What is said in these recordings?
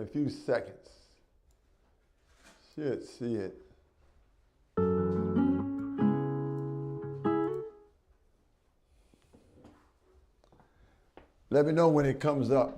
a few seconds. Should see it. Let me know when it comes up.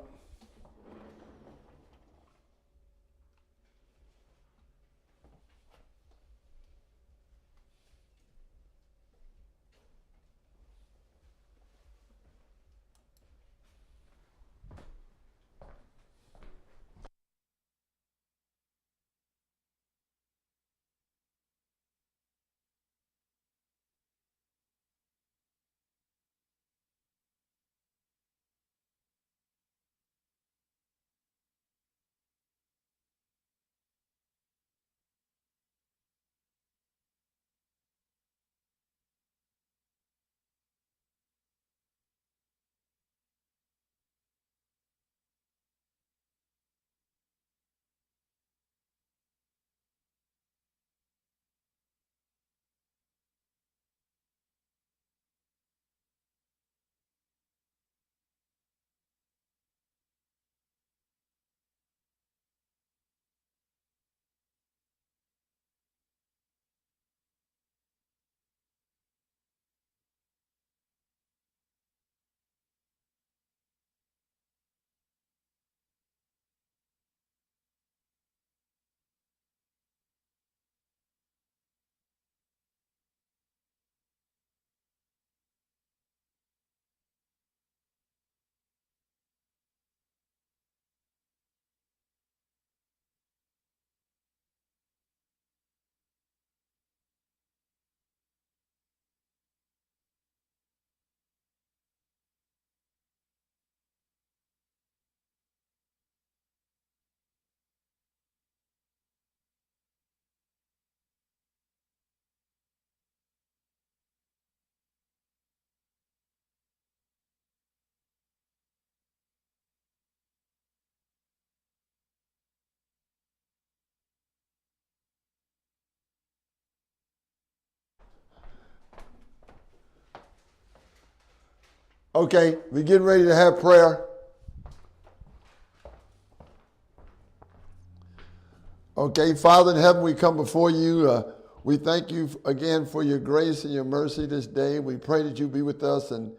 Okay, we're getting ready to have prayer. Okay, Father in heaven, we come before you. We thank you again for your grace and your mercy this day. We pray that you be with us. And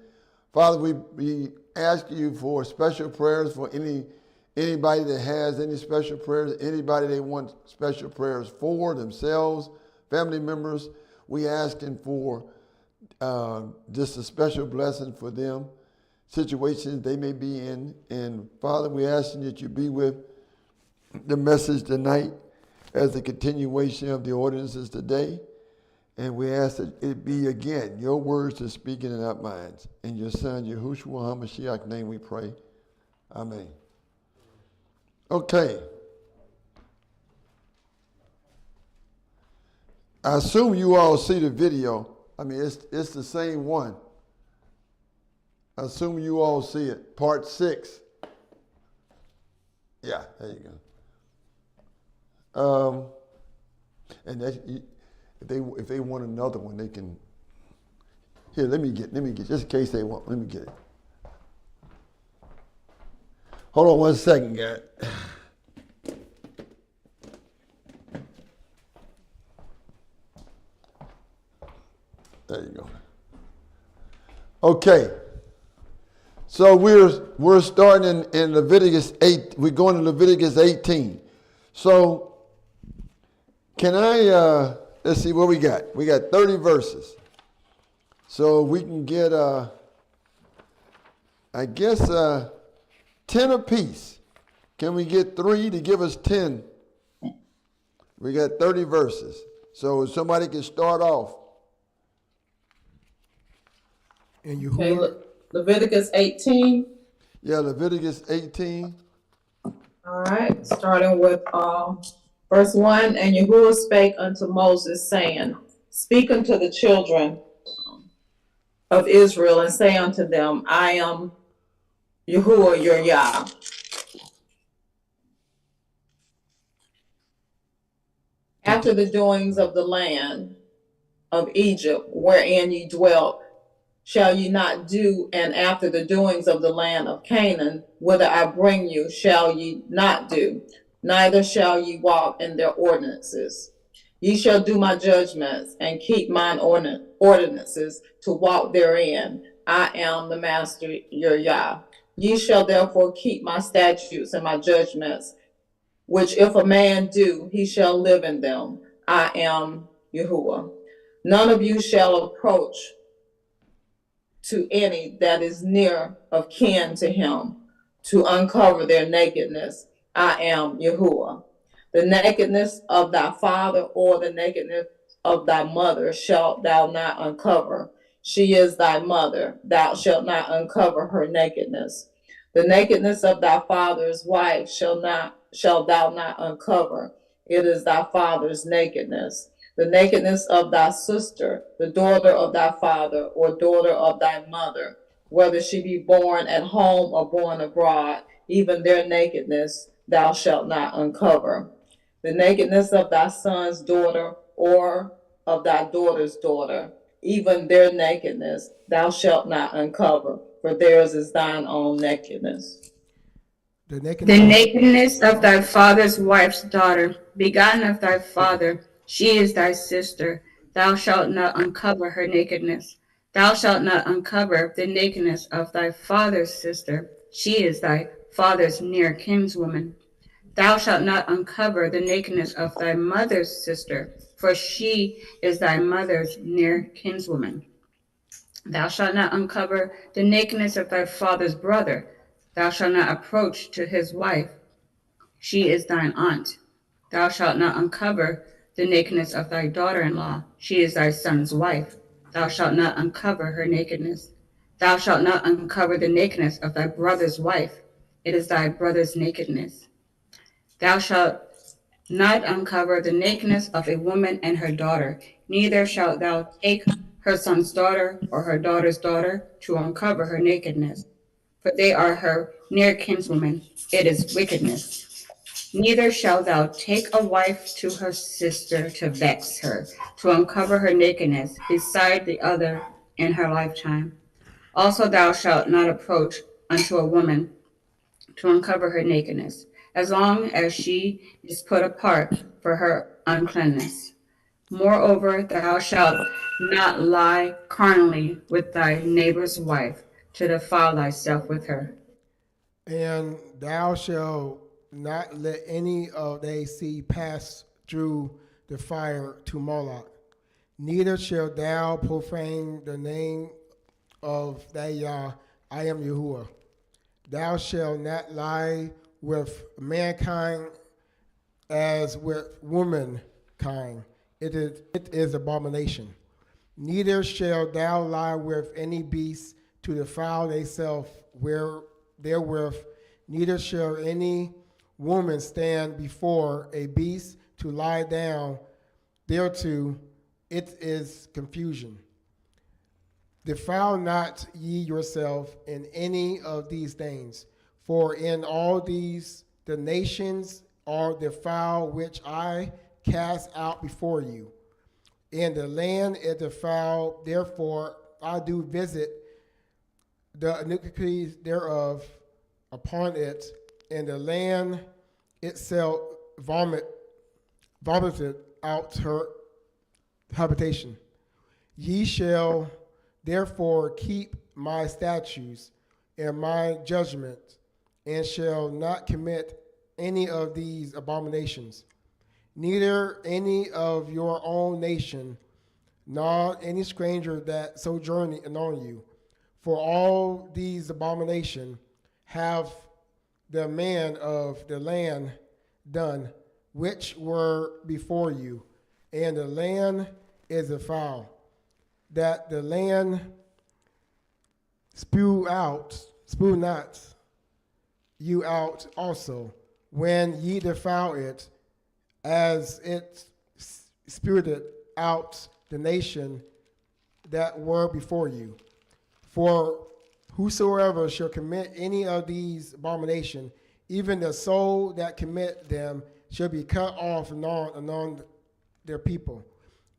Father, we ask you for special prayers for anybody that has any special prayers, anybody they want special prayers for themselves, family members. We asking for just a special blessing for them, situations they may be in. And Father, we asking that you be with the message tonight as a continuation of the ordinances today. And we ask that it be again your words to speaking in our minds. In your son, Yahushua HaMashiach's name we pray. Amen. Okay. I assume you all see the video. I mean, it's the same one. I assume you all see it. Part 6. Yeah, there you go. And that, if they want another one, they can. Here, let me get, just in case they want, let me get it. Hold on one second, guys. There you go. Okay. So we're starting in Leviticus 8. We're going to Leviticus 18. So can I, let's see what we got. We got 30 verses. So we can get, I guess, 10 apiece. Can we get 3 to give us 10? We got 30 verses. So somebody can start off. And you okay, Leviticus 18. Yeah, Leviticus 18. All right, starting with verse 1. And Yahuwah spake unto Moses, saying, Speak unto the children of Israel, and say unto them, I am Yahuwah your Yah. After the doings of the land of Egypt, wherein ye dwelt, shall ye not do, and after the doings of the land of Canaan, whither I bring you, shall ye not do, neither shall ye walk in their ordinances. Ye shall do my judgments and keep mine ordinances to walk therein. I am the master your Yah. Ye shall therefore keep my statutes and my judgments, which if a man do, he shall live in them. I am Yahuwah. None of you shall approach to any that is near of kin to him to uncover their nakedness. I am Yahuwah. The nakedness of thy father or the nakedness of thy mother shalt thou not uncover. She is thy mother. Thou shalt not uncover her nakedness. The nakedness of thy father's wife shalt thou not uncover. It is thy father's nakedness. The nakedness of thy sister, the daughter of thy father, or daughter of thy mother, whether she be born at home or born abroad, even their nakedness thou shalt not uncover. The nakedness of thy son's daughter, or of thy daughter's daughter, even their nakedness thou shalt not uncover, for theirs is thine own nakedness. The The nakedness nakedness of thy father's wife's daughter, begotten of thy father, she is thy sister. Thou shalt not uncover her nakedness. Thou shalt not uncover the nakedness of thy father's sister. She is thy father's near kinswoman. Thou shalt not uncover the nakedness of thy mother's sister, for she is thy mother's near kinswoman. Thou shalt not uncover the nakedness of thy father's brother. Thou shalt not approach to his wife. She is thine aunt. Thou shalt not uncover the nakedness of thy daughter-in-law. She is thy son's wife. Thou shalt not uncover her nakedness. Thou shalt not uncover the nakedness of thy brother's wife. It is thy brother's nakedness. Thou shalt not uncover the nakedness of a woman and her daughter. Neither shalt thou take her son's daughter or her daughter's daughter to uncover her nakedness, for they are her near kinswoman. It is wickedness. Neither shalt thou take a wife to her sister to vex her, to uncover her nakedness beside the other in her lifetime. Also thou shalt not approach unto a woman to uncover her nakedness, as long as she is put apart for her uncleanness. Moreover, thou shalt not lie carnally with thy neighbor's wife, to defile thyself with her. And thou shalt not let any of thy seed pass through the fire to Moloch. Neither shalt thou profane the name of thy Yah. I am Yahuwah. Thou shalt not lie with mankind as with womankind. It is abomination. Neither shalt thou lie with any beast to defile thyself therewith. Neither shall any woman stand before a beast to lie down thereto. It is confusion. Defile not ye yourself in any of these things, for in all these the nations are defiled which I cast out before you. And the land is defiled, therefore I do visit the iniquities thereof upon it, and the land itself vomited out her habitation. Ye shall therefore keep my statutes and my judgments, and shall not commit any of these abominations, neither any of your own nation, nor any stranger that sojourneth among you. For all these abominations have the man of the land done, which were before you, and the land is defiled, that the land spew not you out also, when ye defile it, as it spewed out the nation that were before you. For whosoever shall commit any of these abominations, even the soul that commit them shall be cut off among their people.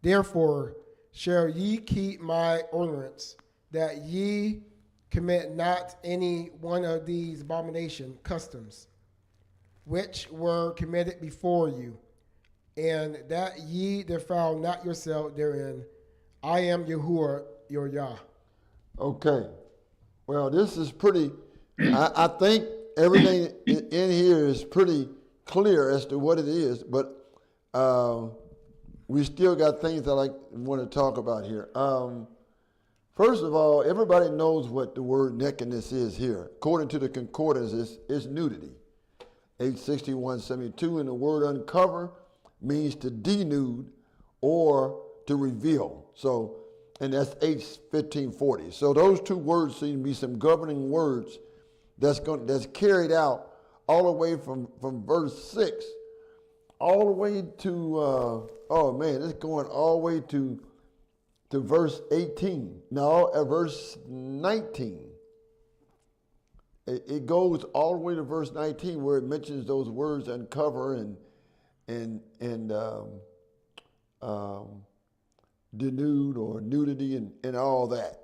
Therefore shall ye keep my ordinance, that ye commit not any one of these abomination customs, which were committed before you, and that ye defile not yourself therein. I am Yahuwah your Yah. Okay. Well, this is pretty, I think everything in here is pretty clear as to what it is, but we still got things that I want to talk about here. First of all, everybody knows what the word nakedness is here. According to the concordance, it's nudity. 861:72, and the word uncover means to denude or to reveal. So, and that's 8:1540. So those two words seem to be some governing words that's carried out all the way from verse 6 all the way to it's going all the way to verse 18. No, verse 19. It goes all the way to verse 19 where it mentions those words uncover and denude or nudity and all that.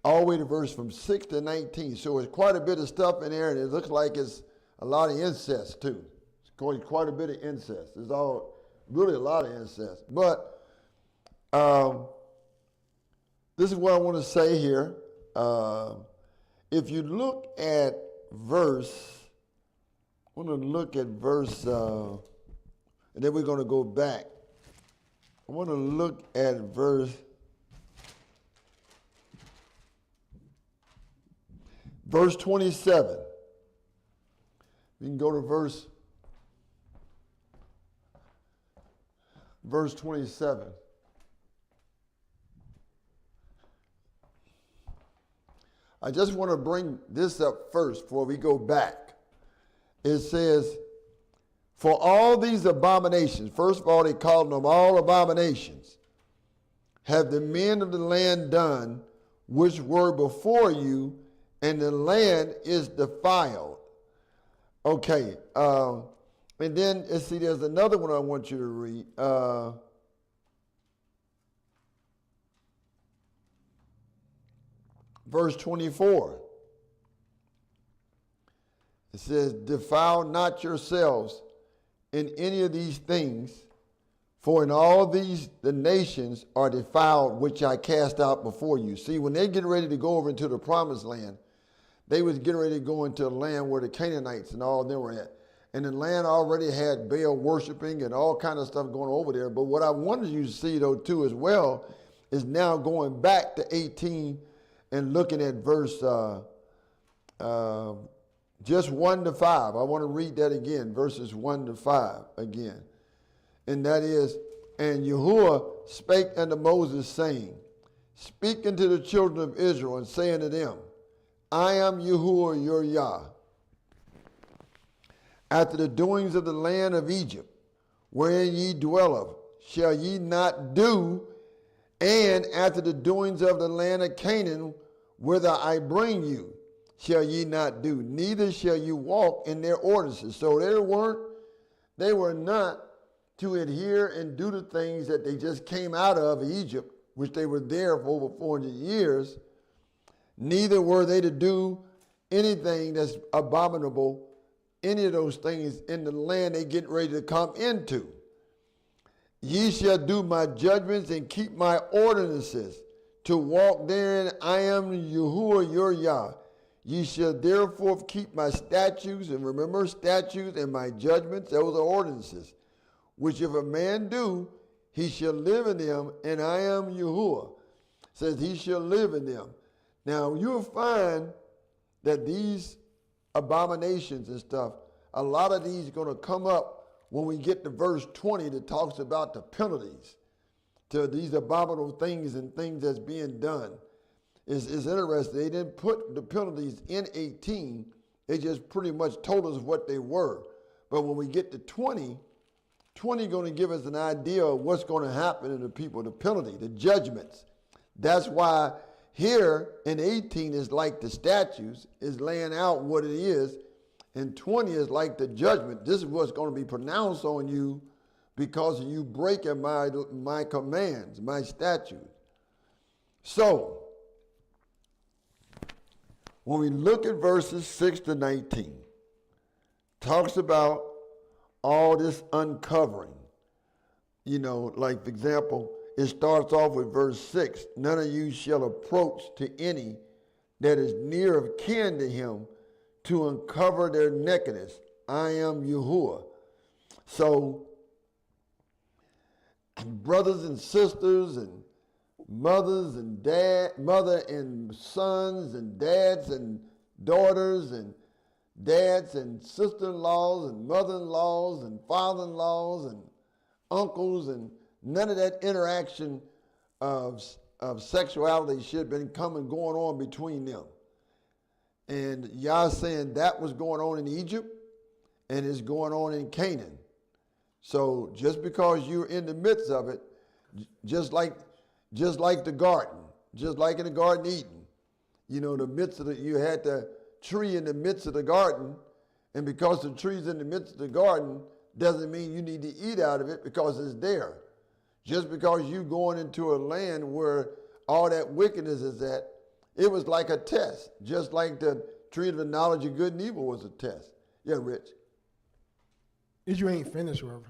All the way to verse from 6 to 19. So it's quite a bit of stuff in there, and it looks like it's a lot of incest too. It's quite a bit of incest. It's all really a lot of incest. But this is what I want to say here. If you look at verse, I want to look at verse, and then we're going to go back. I want to look at verse 27. You can go to verse 27. I just want to bring this up first before we go back. It says, for all these abominations, first of all, they called them all abominations, have the men of the land done, which were before you, and the land is defiled. Okay, and then, let's see, there's another one I want you to read. Verse 24. It says, defile not yourselves in any of these things, for in all these the nations are defiled, which I cast out before you. See, when they get ready to go over into the promised land, they was getting ready to go into a land where the Canaanites and all them were at. And the land already had Baal worshiping and all kind of stuff going over there. But what I wanted you to see, though, too, as well, is now going back to 18 and looking at verse just 1 to 5. I want to read that again, verses 1 to 5 again. And that is, and Yahuwah spake unto Moses, saying, speak unto the children of Israel, and say unto them, I am Yahuwah your Yah. After the doings of the land of Egypt, wherein ye dwelleth, shall ye not do, and after the doings of the land of Canaan, whither I bring you, shall ye not do, neither shall you walk in their ordinances. So they were not to adhere and do the things that they just came out of Egypt, which they were there for over 400 years. Neither were they to do anything that's abominable, any of those things in the land they get ready to come into. Ye shall do my judgments and keep my ordinances, to walk therein. I am Yahuwah your Yah. Ye shall therefore keep my statutes, and remember statutes and my judgments, those are ordinances, which if a man do, he shall live in them, and I am Yahuwah. Says he shall live in them. Now you'll find that these abominations and stuff, a lot of these are going to come up when we get to verse 20 that talks about the penalties to these abominable things and things that's being done. It's interesting. They didn't put the penalties in 18. They just pretty much told us what they were. But when we get to 20 going to give us an idea of what's going to happen to the people, the penalty, the judgments. That's why here in 18 is like the statutes, is laying out what it is, and 20 is like the judgment. This is what's going to be pronounced on you because of you breaking my commands, my statutes. So, when we look at verses 6 to 19, talks about all this uncovering. You know, like for example, it starts off with verse 6. None of you shall approach to any that is near of kin to him to uncover their nakedness. I am Yahuwah. So, brothers and sisters and mothers and mother and sons and dads and daughters and dads and sister-in-laws and mother-in-laws and father-in-laws and uncles, and none of that interaction of sexuality should have been coming going on between them. And Yah saying that was going on in Egypt and is going on in Canaan. So just because you're in the midst of it, just like the garden, just like in the Garden of Eden, you know, you had the tree in the midst of the garden, and because the tree's in the midst of the garden doesn't mean you need to eat out of it because it's there. Just because you going into a land where all that wickedness is at, it was like a test, just like the tree of the knowledge of good and evil was a test. Yeah, Rich. If you ain't finished, Reverend.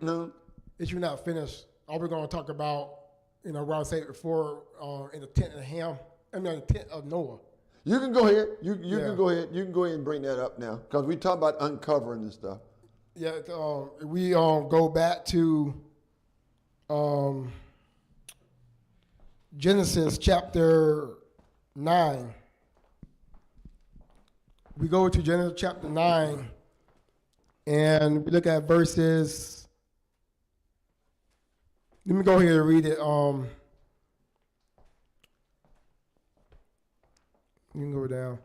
No. If you're not finished, are we going to talk about, you know, what I said before in the tent of Ham? I mean, the tent of Noah. You can go ahead. You Yeah. can go ahead. You can go ahead and bring that up now, because we talk about uncovering this stuff. Yeah, we go back to Genesis chapter 9. We go to Genesis chapter 9, and we look at verses. Let me go here and read it. You can go down.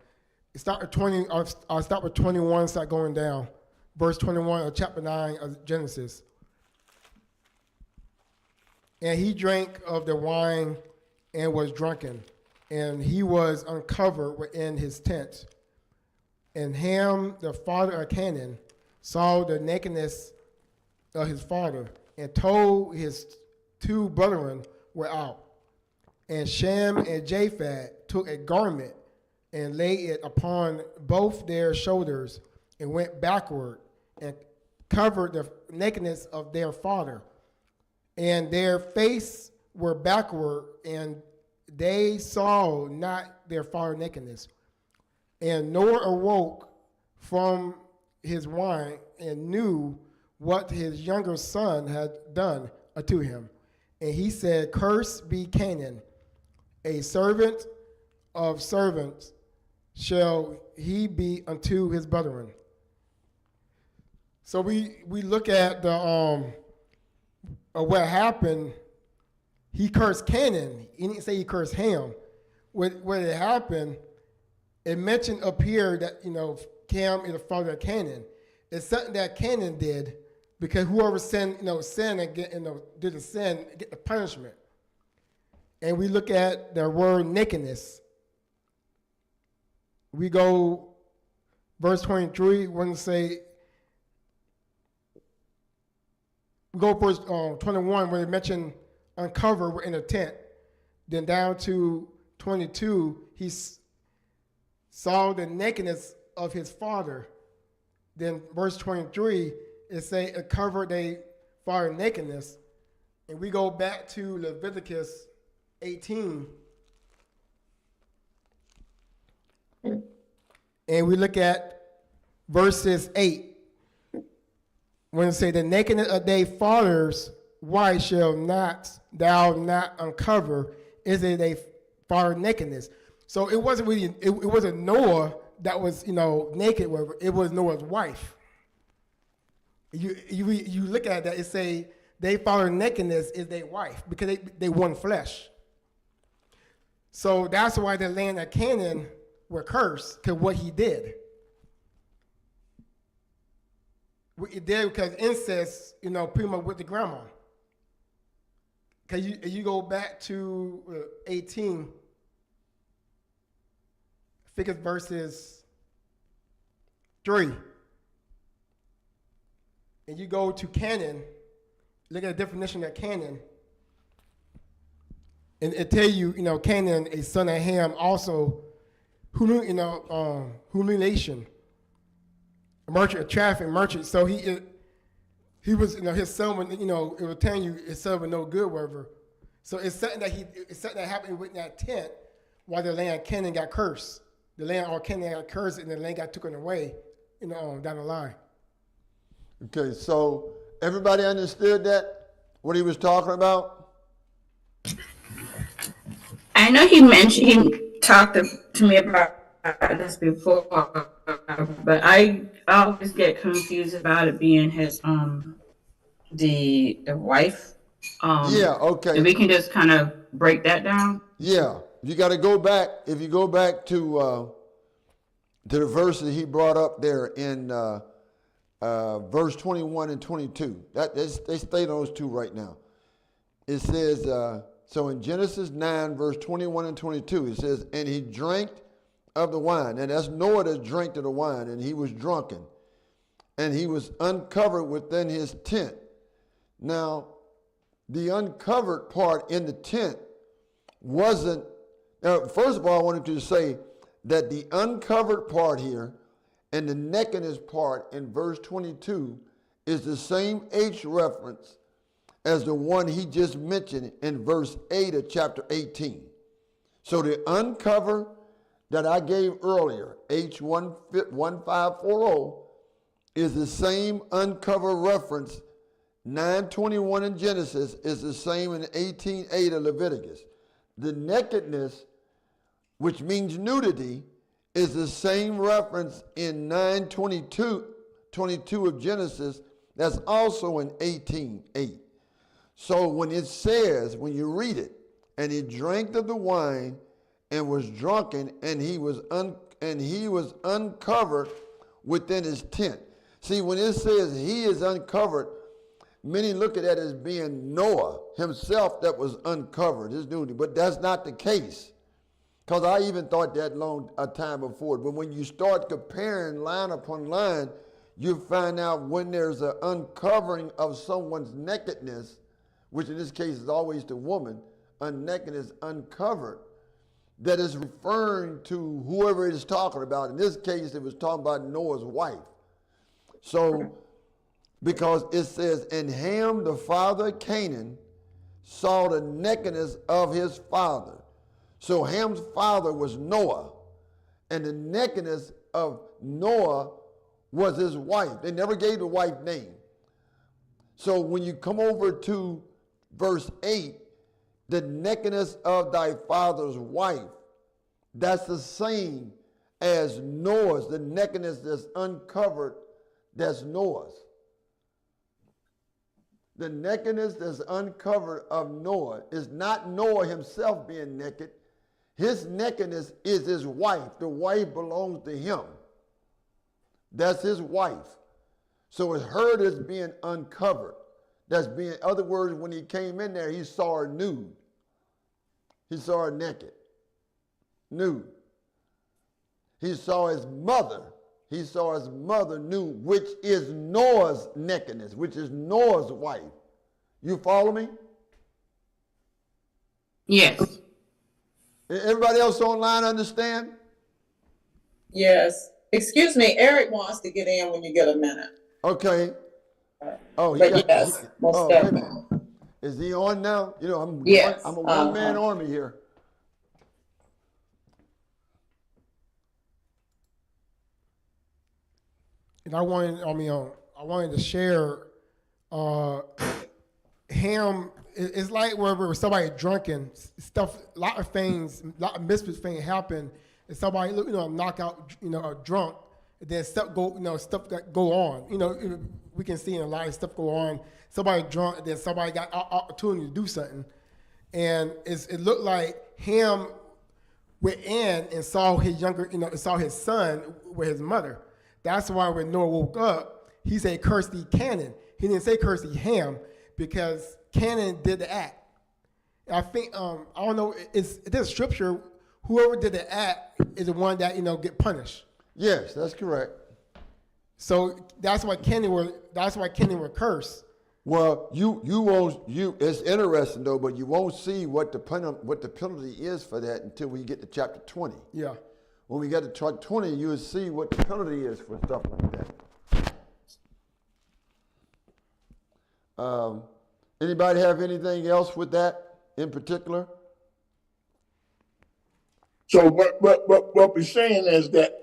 Start with 20. I'll start with 21. Start going down. Verse 21 of chapter 9 of Genesis. And he drank of the wine and was drunken, and he was uncovered within his tent. And Ham, the father of Canaan, saw the nakedness of his father, and told his two brethren were out. And Shem and Japheth took a garment and laid it upon both their shoulders, and went backward and covered the nakedness of their father. And their face were backward, and they saw not their father's nakedness. And Noah awoke from his wine and knew what his younger son had done unto him. And he said, Cursed be Canaan, a servant of servants shall he be unto his brethren. So we look at the what happened. He cursed Canaan. He didn't say he cursed Ham. What had happened, it mentioned up here that, you know, Ham is the father of Canaan. It's something that Canaan did, because whoever sinned and get, did the sin, get the punishment. And we look at the word nakedness. We go verse 23, we want to say, we go verse 21 when it mentioned uncover in a tent. Then down to 22, he saw the nakedness of his father. Then verse 23, it say it covered a father's nakedness. And we go back to Leviticus 18. And we look at verses 8. When it say the nakedness of their father's wife shall thou not uncover, is it a father's nakedness? So it wasn't really, it wasn't Noah that was, naked, whatever. It was Noah's wife. You look at that, it say they father's nakedness is their wife, because they one flesh. So that's why the land of Canaan were cursed, because what he did. What he did, because incest, pretty much with the grandma. Because you go back to 18, I think it's verses 3. And you go to Canaan, look at the definition of Canaan, and it tell you, Canaan, a son of Ham, also Nation, a merchant, a traffic merchant. So he was, his son, it was telling you his son was no good, whatever. So it's something that happened with that tent while the land of Canaan got cursed. The land of Canaan got cursed, and the land got taken away, down the line. Okay, so everybody understood that, what he was talking about? I know he talked to me about this before, but I always get confused about it being his the wife. Yeah, okay. If we can just kind of break that down. Yeah, you got to go back. If you go back to the verses he brought up there in verse 21 and 22. They stay those two right now. It says, so in Genesis 9, verse 21 and 22, it says, and he drank of the wine. And that's Noah that drank of the wine, and he was drunken. And he was uncovered within his tent. Now, the uncovered part in the tent wasn't, now, first of all, I wanted to say that the uncovered part here and the nakedness part in verse 22 is the same H reference as the one he just mentioned in verse 8 of chapter 18. So the uncover that I gave earlier, H1540, is the same uncover reference. 9:21 in Genesis is the same in 18:8 of Leviticus. The nakedness, which means nudity, is the same reference in 9:22 of Genesis that's also in 18:8. So when it says, when you read it, and he drank of the wine and was drunken, and he was uncovered within his tent. See, when it says he is uncovered, many look at that as being Noah himself that was uncovered, his nudity, but that's not the case. Because I even thought that long a time before. But when you start comparing line upon line, you find out when there's an uncovering of someone's nakedness, which in this case is always the woman, nakedness uncovered, that is referring to whoever it is talking about. In this case, it was talking about Noah's wife. So, because it says, and Ham, the father of Canaan, saw the nakedness of his father. So Ham's father was Noah, and the nakedness of Noah was his wife. They never gave the wife name. So when you come over to verse 8, the nakedness of thy father's wife, that's the same as Noah's, the nakedness that's uncovered, that's Noah's. The nakedness that's uncovered of Noah is not Noah himself being naked. His nakedness is his wife. The wife belongs to him. That's his wife. So it's her that's being uncovered. That's being, in other words, when he came in there, he saw her nude. He saw her naked, nude. He saw his mother. He saw his mother nude, which is Noah's nakedness, which is Noah's wife. You follow me? Yes. Everybody else online understand? Yes. Excuse me, Eric wants to get in when you get a minute. Okay. Oh, But yes, most definitely. Is he on now? You know, Yes. I'm a one-man army here. And I wanted to share Ham. It's like wherever somebody drunken stuff, a lot of misfit things happen, and somebody knock out, drunk, and then stuff that go on. We can see in a lot of stuff go on. Somebody drunk, and then somebody got opportunity to do something, and it looked like Ham went in and saw his saw his son with his mother. That's why when Noah woke up, he said, "Curse thee, Canaan." He didn't say curse thee, Ham, because Canaan did the act. I think I don't know. There's scripture. Whoever did the act is the one that get punished. Yes, that's correct. So that's why Canaan were cursed. Well, you won't. It's interesting though, but you won't see what the penalty is for that until we get to chapter 20. Yeah. when we get to 20, you will see what the penalty is for stuff like that. Anybody have anything else with that in particular? So what we're saying is that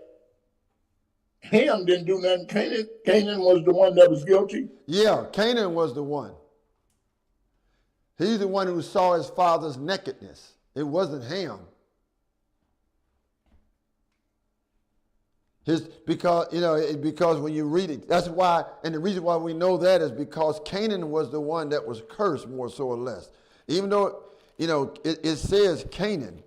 Ham didn't do nothing. Canaan was the one that was guilty. Yeah, Canaan was the one. He's the one who saw his father's nakedness. It wasn't Ham. Because when you read it, that's why, and the reason why we know that is because Canaan was the one that was cursed, more so or less. Even though, it says Canaan.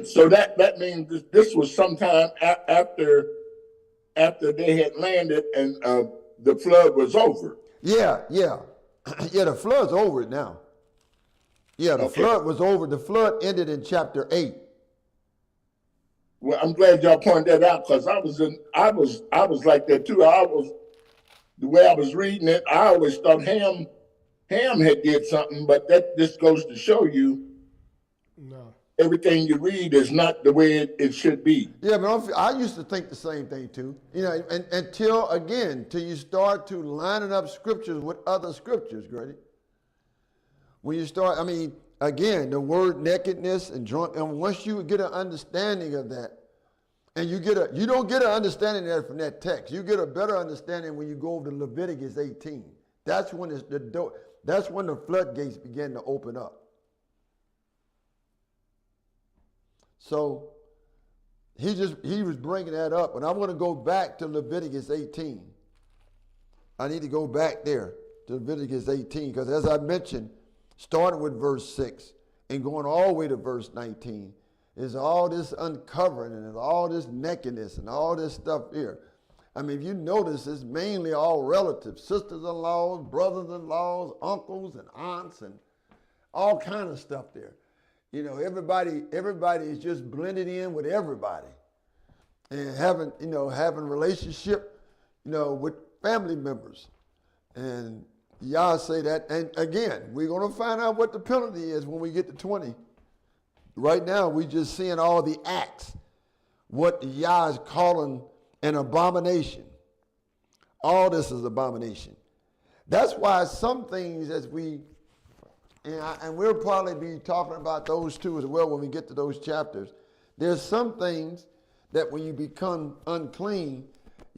So that means this was sometime after they had landed and the flood was over. Yeah. The flood's over now. Yeah, the flood was over. The flood ended in chapter 8. Well, I'm glad y'all pointed that out because I was like that too. The way I was reading it, I always thought Ham had did something, but that just goes to show you No. everything you read is not the way it should be. Yeah, but I used to think the same thing too. And until you start to lining up scriptures with other scriptures, Grady. When you start, again, the word nakedness and drunk, and once you get an understanding of that, and you don't get an understanding of that from that text. You get a better understanding when you go over to Leviticus 18. That's when that's when the floodgates begin to open up. So he was bringing that up, and I'm going to go back to Leviticus 18. I need to go back there to Leviticus 18 because, as I mentioned, starting with verse 6 and going all the way to verse 19, is all this uncovering and all this nakedness and all this stuff here. If you notice, it's mainly all relatives, sisters-in-laws, brothers-in-laws, uncles and aunts, and all kind of stuff there. Everybody is just blended in with everybody and having relationship, with family members. And y'all say that, and again, we're going to find out what the penalty is when we get to 20. Right now, we just seeing all the acts, what Yah is calling an abomination. All this is abomination. That's why some things and we'll probably be talking about those two as well when we get to those chapters. There's some things that when you become unclean,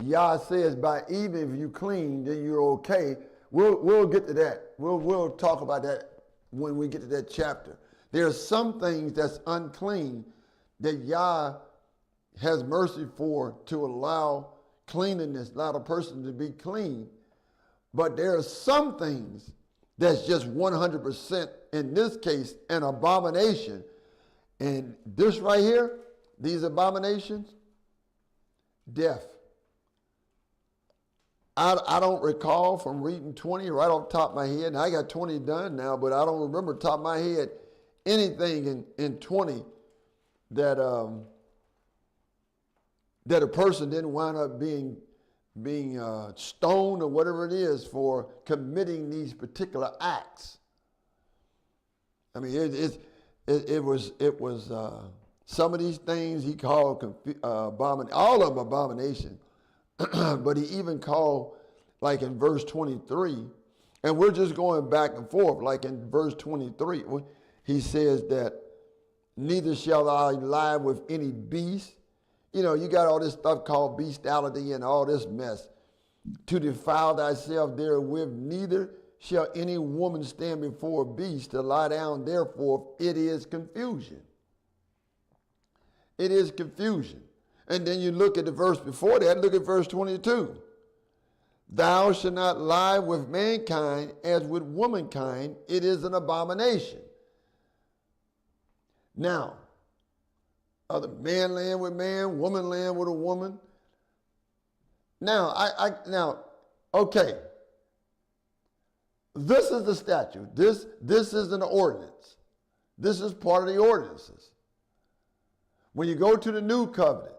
Yah says even if you clean, then you're okay. We'll get to that. We'll talk about that when we get to that chapter. There are some things that's unclean that Yah has mercy for to allow cleanliness, allow a person to be clean. But there are some things that's just 100%, in this case, an abomination. And this right here, these abominations, death. I don't recall from reading 20 right off the top of my head, and I got 20 done now, but I don't remember top of my head anything in 20 that a person didn't wind up being stoned or whatever it is for committing these particular acts. It was some of these things he called abomination, all of them abomination. But he even called, like in verse 23, and we're just going back and forth, like in verse 23, he says that neither shall thou lie with any beast. You got all this stuff called bestiality and all this mess. To defile thyself therewith, neither shall any woman stand before a beast to lie down, therefore it is confusion. It is confusion. And then you look at the verse before that, look at verse 22. Thou shalt not lie with mankind as with womankind, it is an abomination. Now, other man laying with man, woman laying with a woman. Now, okay. This is the statute. This is an ordinance. This is part of the ordinances. When you go to the New Covenant,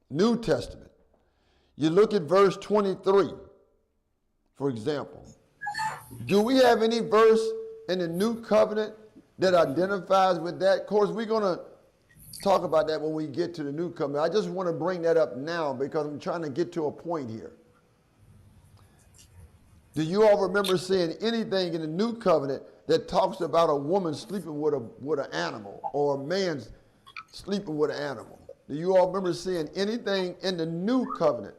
New Testament, you look at verse 23, for example. Do we have any verse in the New Covenant that identifies with that. Of course, we're going to talk about that when we get to the new covenant. I just want to bring that up now because I'm trying to get to a point here. Do you all remember seeing anything in the new covenant that talks about a woman sleeping with an animal or a man sleeping with an animal? Do you all remember seeing anything in the new covenant?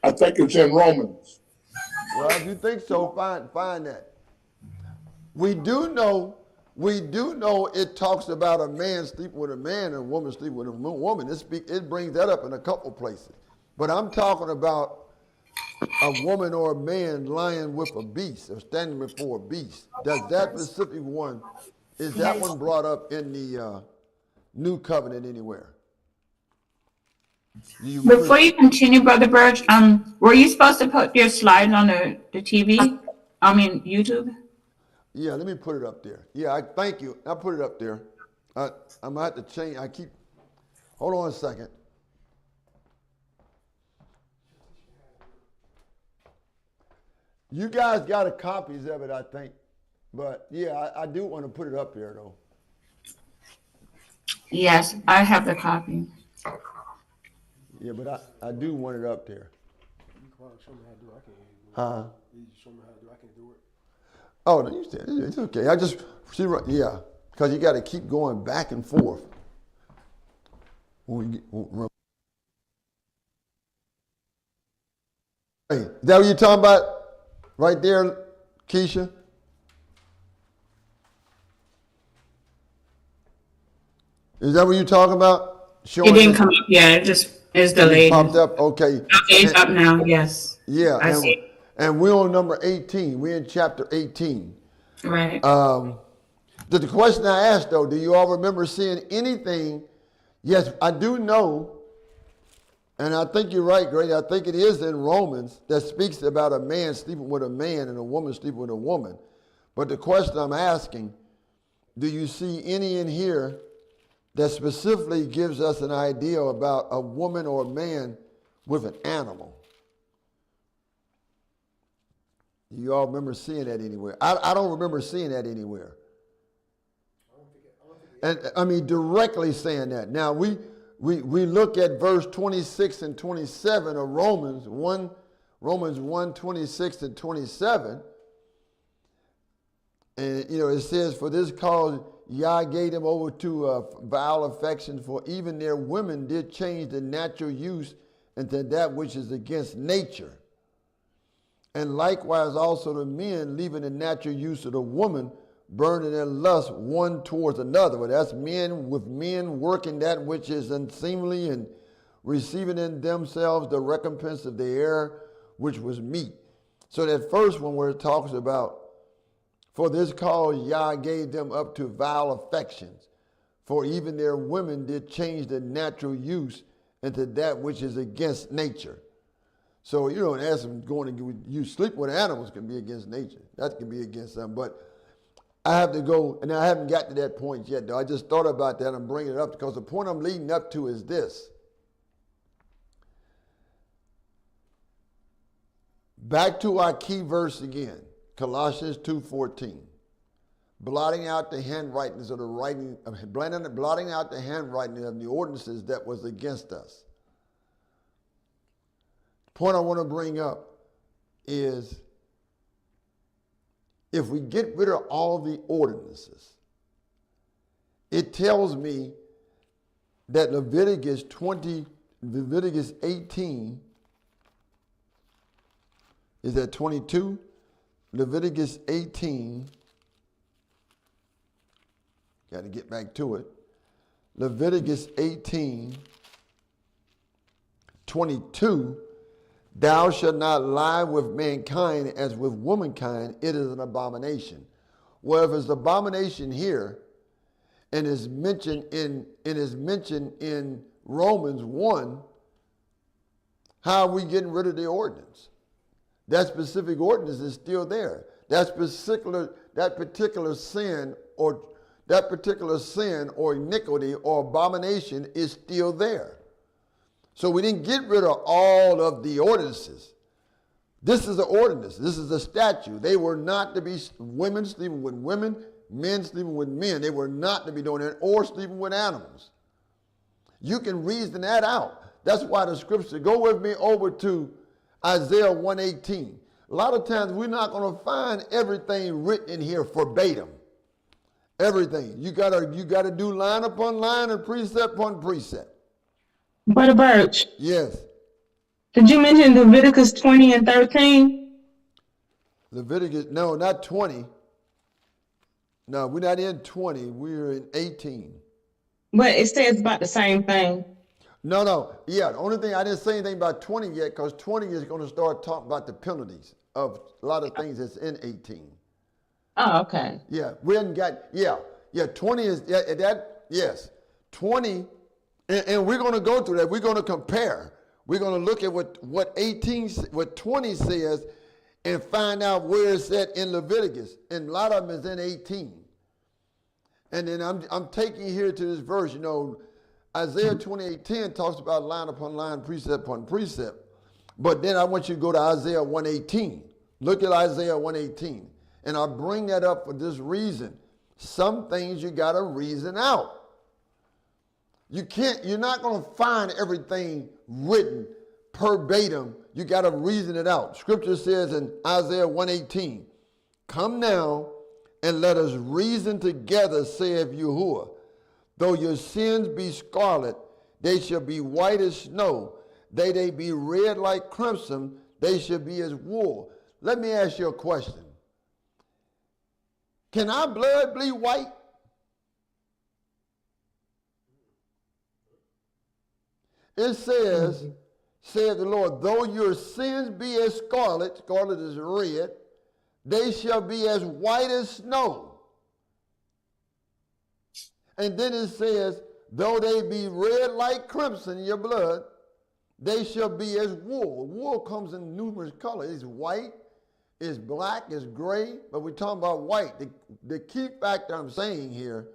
I think it's in Romans. Well, if you think so, find that. We do know it talks about a man sleeping with a man and a woman sleeping with a woman. It brings that up in a couple places. But I'm talking about a woman or a man lying with a beast or standing before a beast. Does that specific one, is that one brought up in the new covenant anywhere? Before you continue, Brother Birch, were you supposed to put your slides on the TV? I mean, YouTube? Yeah, let me put it up there. Yeah, thank you. I put it up there. I'm going to have to change. Hold on a second. You guys got copies of it, I think. But yeah, I do want to put it up there though. Yes, I have the copy. Yeah, but I do want it up there. Show me how to do it. I can't do it. Huh? You show me how to do it. I can't do it. Oh, no, you said it's okay. I just see, yeah, because you got to keep going back and forth. Hey, is that what you're talking about right there, Keisha? Is that what you're talking about? It didn't come up yet. It just is delayed. It popped up, okay. Okay, it's up now, yes. Yeah, I see. and we're on number 18. We're in chapter 18. Right. The question I asked, though, do you all remember seeing anything? Yes, I do know, and I think you're right, Grady. I think it is in Romans that speaks about a man sleeping with a man and a woman sleeping with a woman. But the question I'm asking, do you see any in here that specifically gives us an idea about a woman or a man with an animal? Do you all remember seeing that anywhere? I don't remember seeing that anywhere. And I mean, directly saying that. Now, we look at verse 26 and 27 of Romans 1, 26 and 27. And, it says, for this cause Yah gave them over to vile affection, for even their women did change the natural use into that which is against nature. And likewise also the men, leaving the natural use of the woman, burning their lust one towards another. Well, that's men with men working that which is unseemly and receiving in themselves the recompense of the error which was meet. So that first one where it talks about, for this cause Yah gave them up to vile affections, for even their women did change the natural use into that which is against nature. So, as I'm going to you sleep with animals can be against nature. That can be against them. But I have to go, and I haven't got to that point yet, though. I just thought about that and I'm bringing it up because the point I'm leading up to is this. Back to our key verse again, Colossians 2:14. Blotting out the handwritings of the writing, blotting out the handwriting of the ordinances that was against us. The point I want to bring up is if we get rid of all the ordinances, it tells me that Leviticus 18, is that 22? Leviticus 18, got to get back to it. Leviticus 18, 22, thou shalt not lie with mankind as with womankind, it is an abomination. Well, if it's abomination here, and is mentioned in Romans 1, how are we getting rid of the ordinance? That specific ordinance is still there. That particular sin or iniquity or abomination is still there. So we didn't get rid of all of the ordinances. This is the ordinance. This is the statute. They were not to be women sleeping with women, men sleeping with men. They were not to be doing that, or sleeping with animals. You can reason that out. That's why the scripture, go with me over to Isaiah 118. A lot of times we're not going to find everything written in here verbatim. Everything. You gotta do line upon line and precept upon precept. Brother Birch, Yes. did you mention Leviticus 20 and 13? Leviticus, no, not 20. No, we're not in 20. We're in 18. But it says about the same thing. No. Yeah, the only thing, I didn't say anything about 20 yet, because 20 is going to start talking about the penalties of a lot of things that's in 18. Oh, okay. Yeah, we hadn't got, yeah, 20 is, yes. 20, and we're going to go through that. We're going to compare. We're going to look at what 20 says and find out where it's at in Leviticus. And a lot of them is in 18. And then I'm taking you here to this verse, Isaiah 28:10 talks about line upon line, precept upon precept. But then I want you to go to Isaiah 1:18. Look at Isaiah 1:18. And I bring that up for this reason. Some things you got to reason out. You're not going to find everything written verbatim. You got to reason it out. Scripture says in Isaiah 1:18, come now and let us reason together, saith Yahuwah. Though your sins be scarlet, they shall be white as snow. They be red like crimson, they shall be as wool. Let me ask you a question. Can our blood be white? It says, saith the Lord, though your sins be as scarlet, scarlet is red, they shall be as white as snow. And then it says, though they be red like crimson, your blood, they shall be as wool. Wool comes in numerous colors. It's white, it's black, it's gray, but we're talking about white. The key factor I'm saying here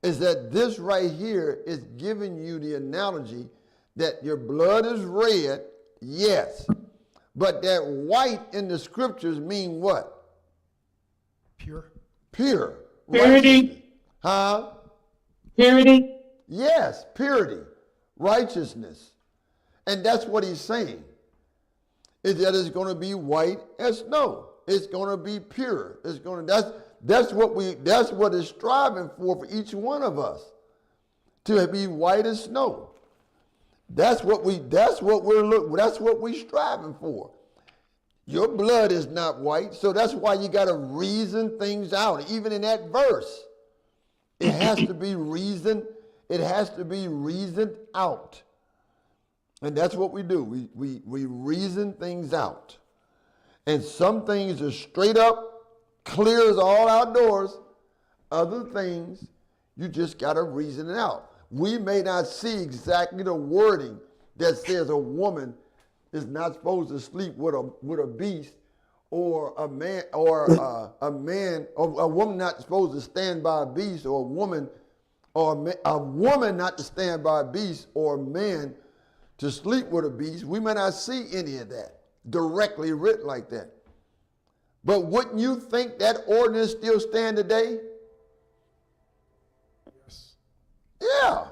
is that this right here is giving you the analogy that your blood is red, yes, but that white in the scriptures mean what? Pure. Pure. Purity. Huh? Purity. Yes, purity, righteousness. And that's what he's saying, is that it's going to be white as snow. It's going to be pure. It's going to, that's what is striving for each one of us, to be white as snow. That's what we're striving for. Your blood is not white, so that's why you got to reason things out. Even in that verse, it has to be reasoned. It has to be reasoned out. And that's what we do. We reason things out. And some things are straight up, clear as all outdoors. Other things, you just got to reason it out. We may not see exactly the wording that says a woman is not supposed to sleep with a beast, or a man, or a woman not supposed to stand by a beast, or a woman not to stand by a beast, or a man to sleep with a beast. We may not see any of that directly written like that. But wouldn't you think that ordinance still stand today? Yes. Yeah.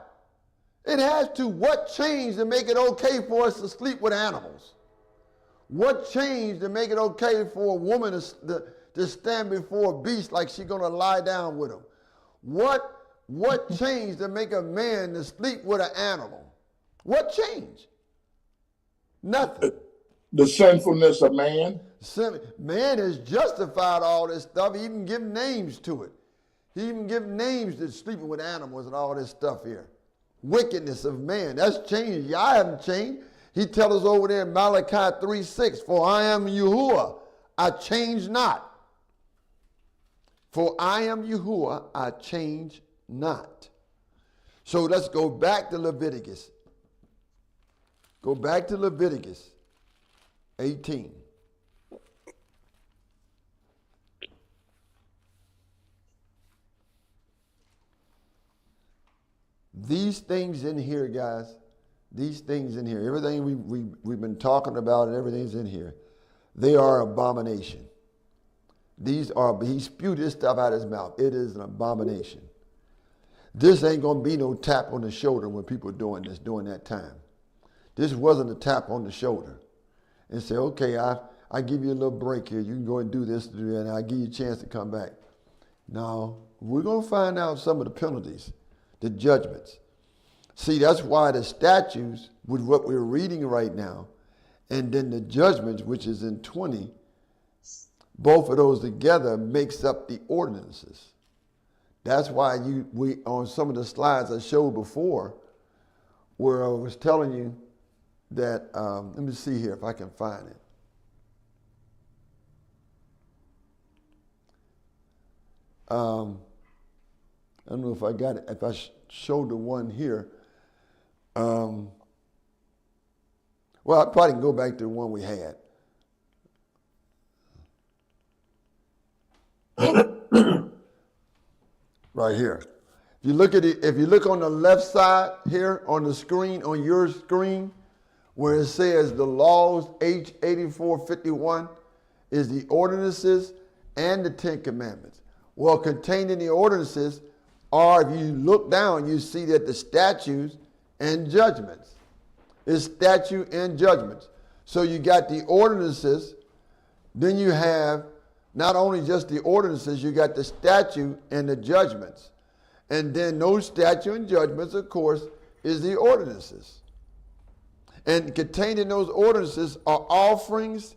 It has to. What changed to make it okay for us to sleep with animals? What changed to make it okay for a woman to stand before a beast like she's going to lie down with him? What changed to make a man to sleep with an animal? What changed? Nothing. The sinfulness of man. Man has justified all this stuff. He even give names to it. He even give names to sleeping with animals and all this stuff here. Wickedness of man. That's changed. Y'all haven't changed. He tells us over there in Malachi 3:6, for I am Yahuwah, I change not. For I am Yahuwah, I change not. So let's go back to Leviticus. Go back to Leviticus 18. These things in here, guys, these things in here, everything we've been talking about and everything's in here, they are abomination. He spewed this stuff out of his mouth. It is an abomination. This ain't going to be no tap on the shoulder when people are doing this during that time. This wasn't a tap on the shoulder and say, okay, I give you a little break here. You can go and do this, do that, and I'll give you a chance to come back. No, we're going to find out some of the penalties, the judgments. See, that's why the statutes, with what we're reading right now, and then the judgments, which is in 20, both of those together makes up the ordinances. That's why we on some of the slides I showed before, where I was telling you that, let me see here if I can find it. I don't know if I got it, if I showed the one here. Well, I probably can go back to the one we had. Right here. If you look at it, if you look on the left side here on the screen, on your screen, where it says the laws, H8451, is the ordinances and the Ten Commandments. Well, contained in the ordinances are, if you look down, you see that the statutes and judgments. It's statute and judgments. So you got the ordinances, then you have not only just the ordinances, you got the statute and the judgments. And then those statute and judgments, of course, is the ordinances. And contained in those ordinances are offerings,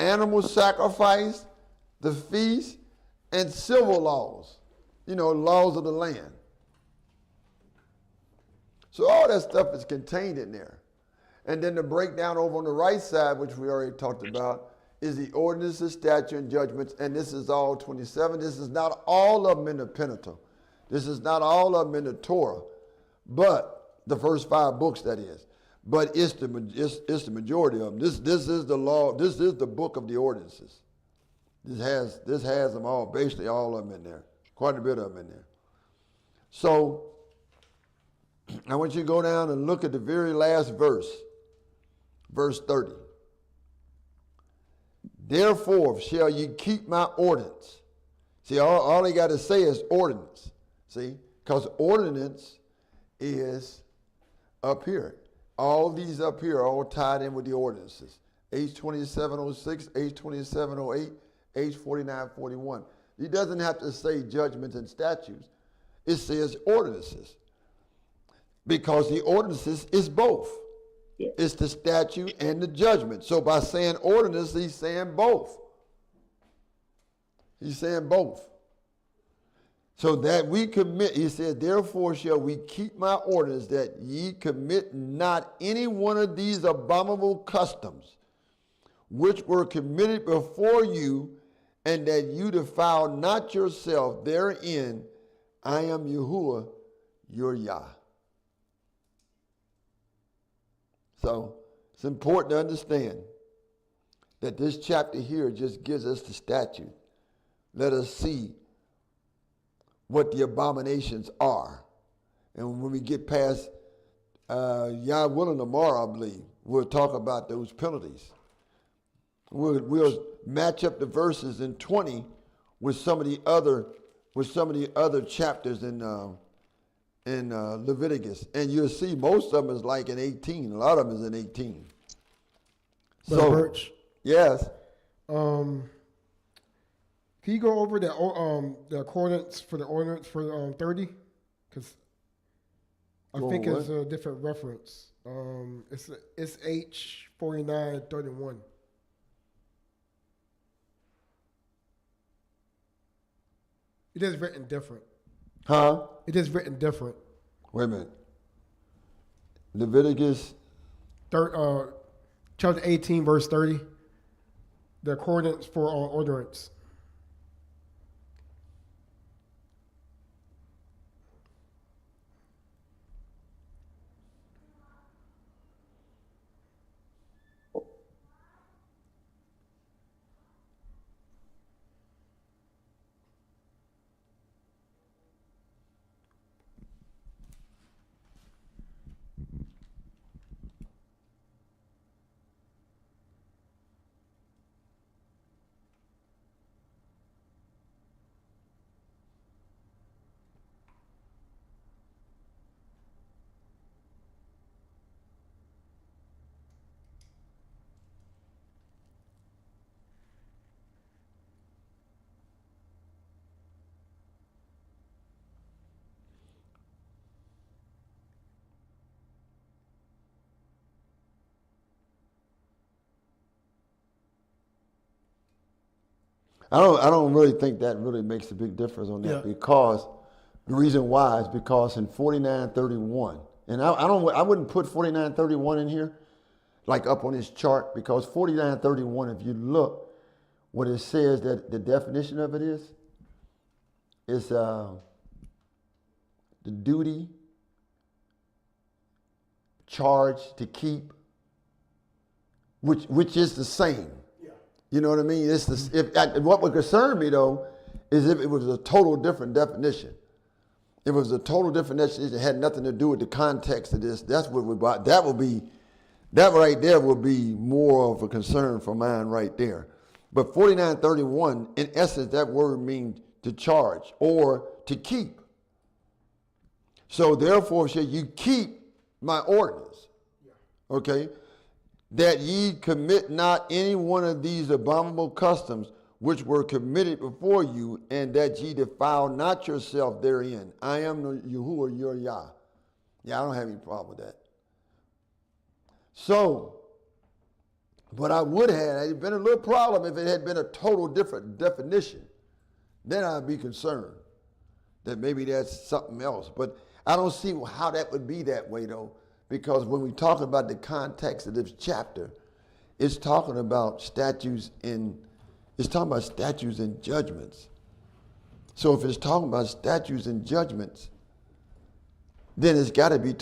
animal sacrifice, the feast, and civil laws, laws of the land. So all that stuff is contained in there. And then the breakdown over on the right side, which we already talked about, is the ordinances, statute, and judgments, and this is all 27. This is not all of them in the Pentateuch. This is not all of them in the Torah, but the first 5 books, that is. But it's the majority of them. This is the law. This is the book of the ordinances. This has them all, basically all of them in there, quite a bit of them in there. So I want you to go down and look at the very last verse, verse 30. Therefore shall ye keep my ordinance. See, all they got to say is ordinance. See, because ordinance is up here. All these up here are all tied in with the ordinances. H2706, H2708, H4941. He doesn't have to say judgments and statutes. It says ordinances. Because the ordinances is both. Yeah. It's the statute and the judgment. So by saying ordinance, he's saying both. He's saying both. So that we commit, he said, therefore shall we keep my ordinance, that ye commit not any one of these abominable customs, which were committed before you, and that you defile not yourself therein. I am Yahuwah, your Yah. So it's important to understand that this chapter here just gives us the statute. Let us see what the abominations are. And when we get past Yah willing tomorrow, I believe, we'll talk about those penalties. We'll match up the verses in 20 with some of the other chapters in Leviticus, and you'll see most of them is like in 18. A lot of them is in 18. So, Birch, yes. Can you go over the accordance for the ordinance for 30? Because I think it's a different reference. It's H4931. It is written different. Huh? It is written different. Wait a minute. Leviticus. Chapter 18, verse 30. The accordance for ordinance. I don't really think that really makes a big difference on that Yeah. because the reason why is because in 49:31, and I wouldn't put 49:31 in here like up on this chart because 49:31, if you look, what it says that the definition of it is the duty, charge to keep, which is the same. You know what I mean? It's what would concern me though is if it was a total different definition. If it was a total different definition, it had nothing to do with the context of this. That's what that right there would be more of a concern for mine right there. But 49:31, in essence, that word means to charge or to keep. So therefore, shall you keep my ordinance? Okay? That ye commit not any one of these abominable customs which were committed before you, and that ye defile not yourself therein. I am Yahuwah your Yah. Yeah, I don't have any problem with that. So, but I would have, it had been a little problem if it had been a total different definition. Then I'd be concerned that maybe that's something else. But I don't see how that would be that way though, because when we talk about the context of this chapter, it's talking about statutes and judgments. So if it's talking about statutes and judgments, then it's got to be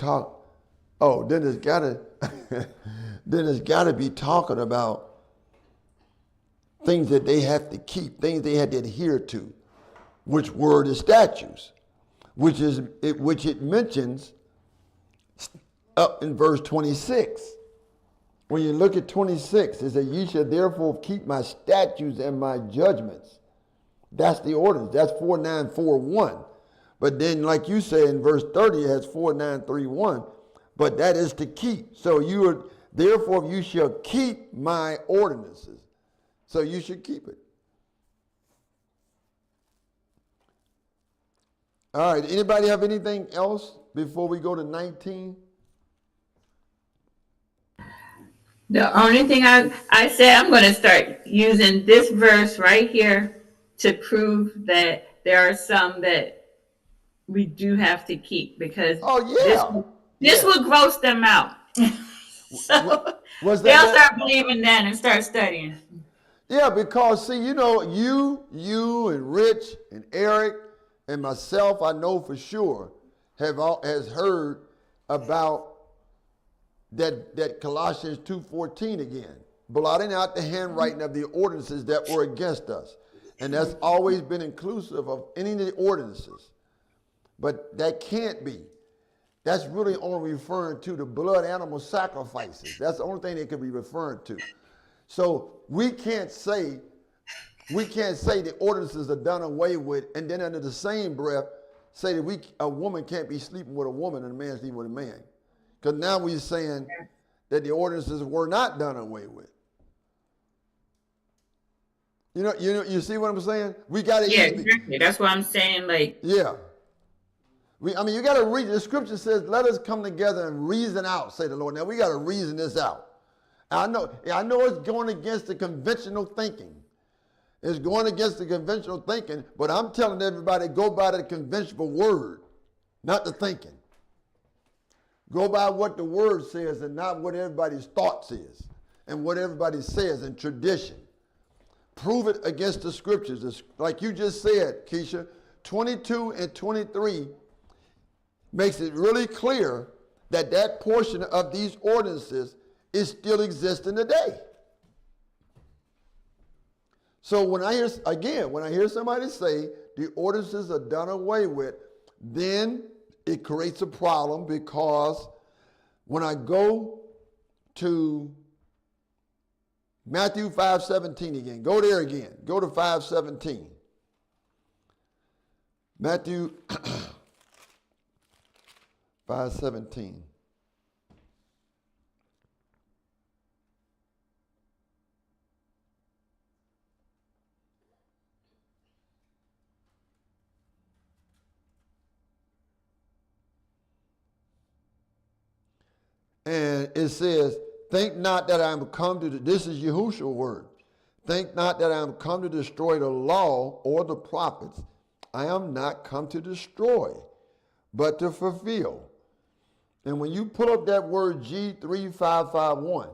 then it's got to be talking about things that they have to keep, things they had to adhere to, which were the statutes, which it mentions up in verse 26. When you look at 26, it says, ye shall therefore keep my statutes and my judgments. That's the ordinance. That's 4941. But then, like you say in verse 30, it has 4931. But that is to keep. So therefore you shall keep my ordinances. So you should keep it. All right. Anybody have anything else before we go to 19? The only thing I said, I'm going to start using this verse right here to prove that there are some that we do have to keep because this will gross them out. So they'll start believing that and start studying. Yeah, because see, you and Rich and Eric and myself, I know for sure, has heard about that Colossians 2:14 again, blotting out the handwriting of the ordinances that were against us. And that's always been inclusive of any of the ordinances. But that can't be. That's really only referring to the blood animal sacrifices. That's the only thing they could be referring to. So we can't say the ordinances are done away with, and then under the same breath say that a woman can't be sleeping with a woman and a man sleeping with a man. Because now we're saying that the ordinances were not done away with. You see what I'm saying? We got to. Yeah, exactly. That's what I'm saying. Yeah. You got to read. The scripture says, "Let us come together and reason out," say the Lord. Now we got to reason this out. I know it's going against the conventional thinking. It's going against the conventional thinking, but I'm telling everybody, go by the conventional word, not the thinking. Go by what the word says and not what everybody's thoughts is and what everybody says in tradition. Prove it against the scriptures. Like you just said, Keisha, 22 and 23 makes it really clear that portion of these ordinances is still existing today. So when I hear somebody say the ordinances are done away with, then it creates a problem because when I go to Matthew 5:17 again, go there again, go to 5:17. Matthew 5:17. And it says, think not that I am come to, this is Yahushua's word. Think not that I am come to destroy the law or the prophets. I am not come to destroy, but to fulfill. And when you pull up that word G3551,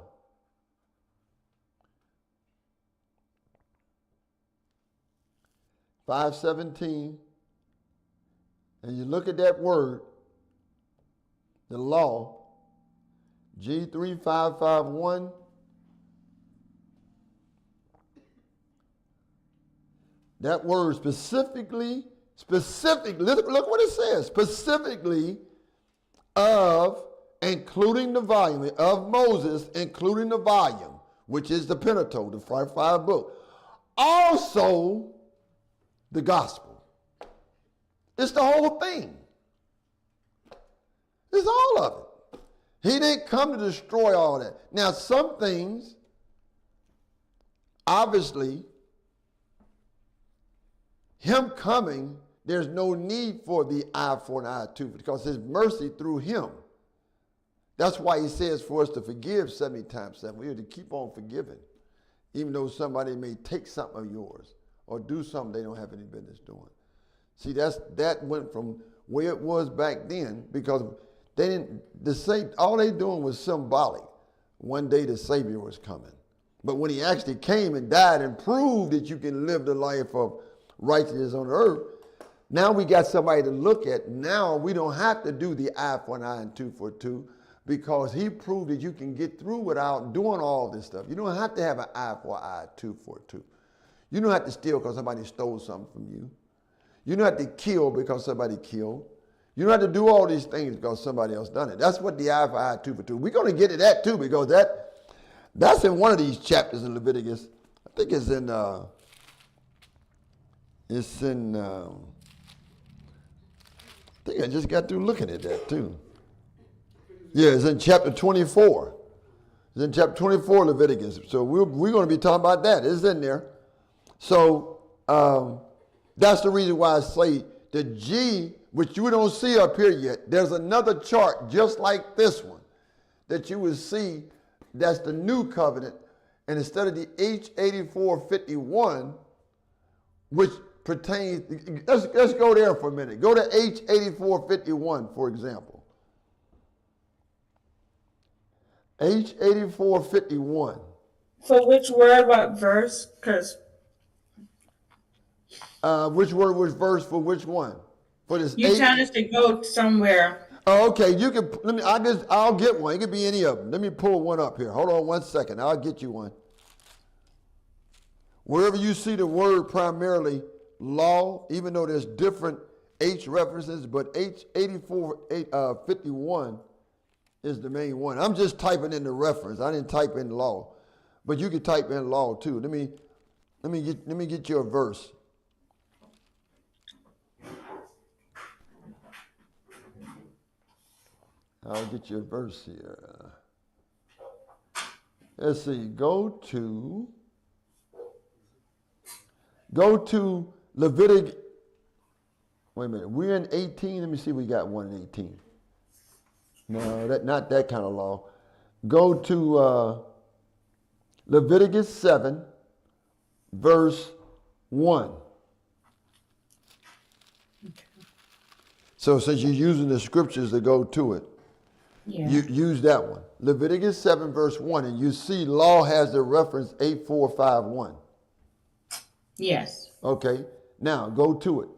(517), and you look at that word, the law, G3551, that word specifically, look what it says, specifically of, including the volume, of Moses, including the volume, which is the Pentateuch, the five books. Also, the gospel. It's the whole thing. It's all of it. He didn't come to destroy all that. Now, some things, obviously, him coming, there's no need for the eye for an eye tooth because his mercy through him. That's why he says for us to forgive 70 times 7. We have to keep on forgiving, even though somebody may take something of yours or do something they don't have any business doing. See, that went from where it was back then because they didn't, all they doing was symbolic. One day the Savior was coming. But when he actually came and died and proved that you can live the life of righteousness on earth, now we got somebody to look at. Now we don't have to do the eye for an eye and tooth for a tooth because he proved that you can get through without doing all this stuff. You don't have to have an eye for an eye, tooth for a tooth. You don't have to steal because somebody stole something from you. You don't have to kill because somebody killed. You don't have to do all these things because somebody else done it. That's what the eye for eye, tooth for tooth. We're going to get to that too because that's in one of these chapters in Leviticus. I think it's in I think I just got through looking at that too. Yeah, it's in chapter 24. It's in chapter 24 Leviticus. So we're going to be talking about that. It's in there. So that's the reason why I say the G, which you don't see up here yet, there's another chart just like this one that you will see. That's the new covenant. And instead of the H8451, which pertains, let's go there for a minute. Go to H8451, for example. H8451. For which word, what verse? Because which word was verse for which one? For this you're telling us to go somewhere. Oh, okay. You can let me. I'll get one. It could be any of them. Let me pull one up here. Hold on 1 second. I'll get you one. Wherever you see the word primarily law, even though there's different H references, but H8451 is the main one. I'm just typing in the reference. I didn't type in law, but you could type in law too. Let me get you a verse. I'll get you a verse here. Let's see. Go to Leviticus. Wait a minute. We're in 18. Let me see if we got one in 18. No, not that kind of law. Go to Leviticus 7, verse 1. Okay. So since you're using the scriptures to go to it, you use that one. Leviticus 7, verse 1, and you see law has the reference 8451. Yes. Okay. Now go to it.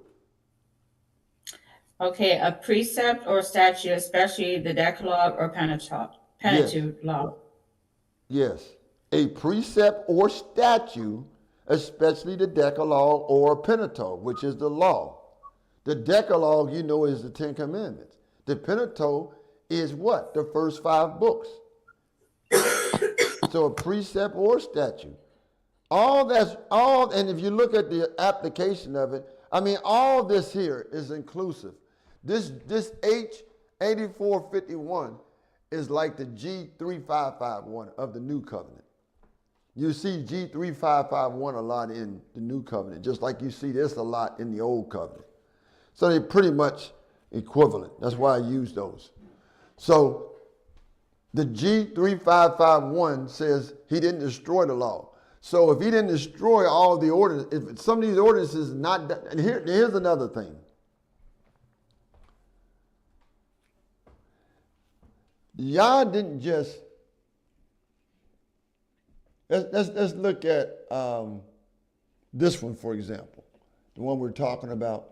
Okay, a precept or statute, especially the Decalogue or Pentateuch law. Yes. A precept or statute, especially the Decalogue or Pentateuch, which is the law. The Decalogue, you know, is the 10 Commandments. The Pentateuch is what? The first 5 books. So a precept or statute. And if you look at the application of it, I mean, all this here is inclusive. This H8451 is like the G3551 of the New Covenant. You see G3551 a lot in the New Covenant, just like you see this a lot in the Old Covenant. So they're pretty much equivalent. That's why I use those. So the G3551 says he didn't destroy the law. So if he didn't destroy all the ordinances, if some of these ordinances not done, and here's another thing. Yah didn't just, let's look at this one, for example, the one we're talking about.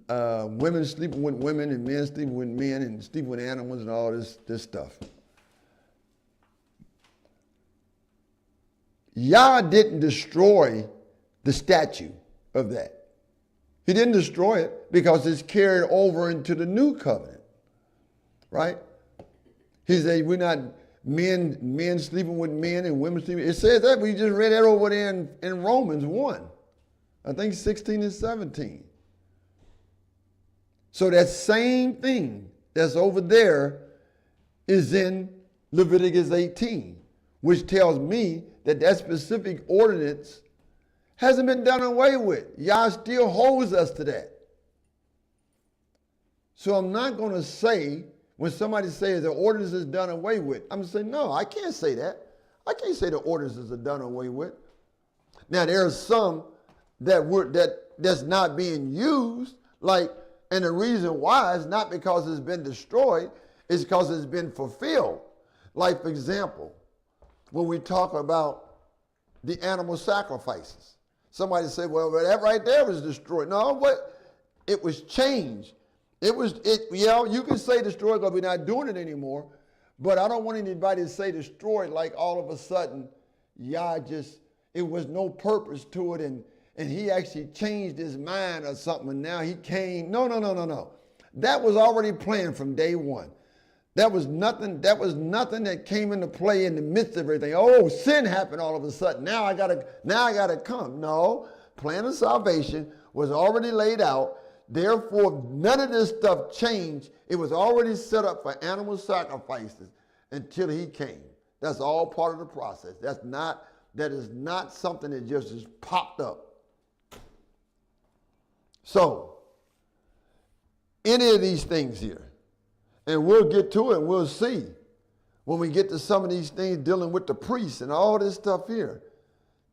Women sleeping with women and men sleeping with men and sleeping with animals and all this stuff. Yah didn't destroy the statute of that. He didn't destroy it because it's carried over into the new covenant, right? He said we're not men sleeping with men and women sleeping. It says that. We just read that over there in Romans 1. I think 16 and 17. So that same thing that's over there is in Leviticus 18, which tells me that that specific ordinance hasn't been done away with. Yah still holds us to that. So I'm not going to say, when somebody says the ordinance is done away with, I'm going to say, no, I can't say that. I can't say the ordinances are done away with. Now, there are some that's not being used, like, and the reason why is not because it's been destroyed, it's because it's been fulfilled. Like, for example, when we talk about the animal sacrifices. Somebody said, well, that right there was destroyed. No, what? It was changed. Yeah, you can say destroyed because we're not doing it anymore, but I don't want anybody to say destroyed like all of a sudden, it was no purpose to it and he actually changed his mind or something and now he came. No. That was already planned from day one. That was nothing that came into play in the midst of everything. Oh, sin happened all of a sudden. Now I gotta come. No, plan of salvation was already laid out. Therefore, none of this stuff changed. It was already set up for animal sacrifices until he came. That's all part of the process. That is not something that just popped up. So, any of these things here, and we'll get to it and we'll see when we get to some of these things dealing with the priests and all this stuff here,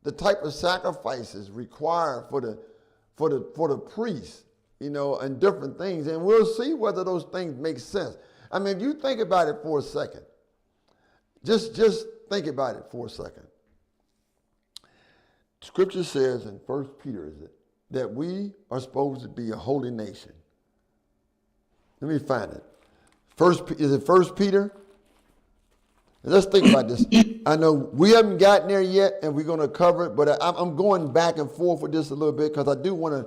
the type of sacrifices required for the priests, and different things. And we'll see whether those things make sense. I mean, if you think about it for a second, just think about it for a second. Scripture says in 1 Peter, is it, that we are supposed to be a holy nation. Let me find it. Is it 1 Peter? Let's think about this. I know we haven't gotten there yet, and we're going to cover it, but I'm going back and forth with this a little bit because I do want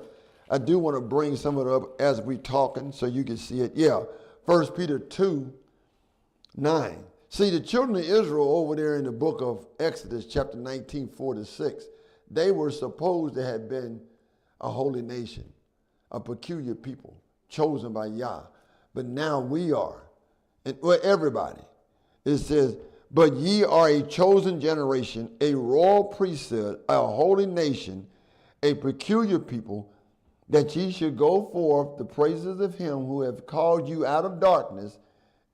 to bring some of it up as we're talking so you can see it. Yeah, 1 Peter 2:9. See, the children of Israel over there in the book of Exodus, chapter 19, 4-6, they were supposed to have been a holy nation, a peculiar people, chosen by Yah. But now we are, everybody. It says, but ye are a chosen generation, a royal priesthood, a holy nation, a peculiar people, that ye should go forth the praises of him who hath called you out of darkness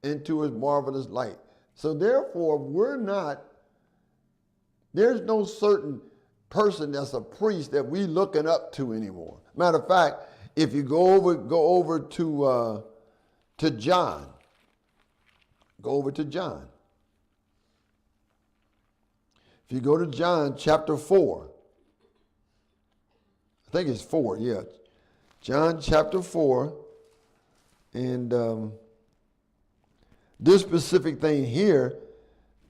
into his marvelous light. So therefore, there's no certain person that's a priest that we looking up to anymore. Matter of fact, if you go over to John. Go over to John. If you go to John chapter 4, I think it's 4, yeah. John chapter 4, and this specific thing here,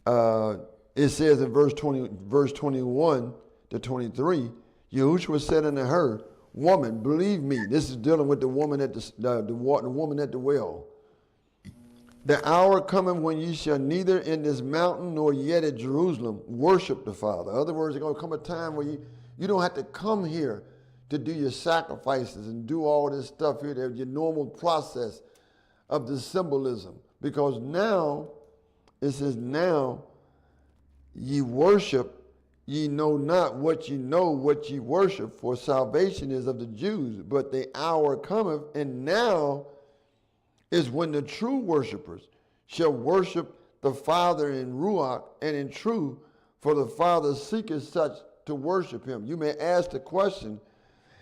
it says in verse 21 to 23, Yahushua said unto her, woman, believe me. This is dealing with the woman at the woman at the well. The hour coming when ye shall neither in this mountain nor yet at Jerusalem worship the Father. In other words, there's going to come a time where you don't have to come here to do your sacrifices and do all this stuff here, your normal process of the symbolism. Because now, it says, now ye worship, ye know not what ye know, what ye worship, for salvation is of the Jews. But the hour cometh, and now is when the true worshipers shall worship the Father in Ruach and in truth, for the Father seeketh such to worship him. You may ask the question,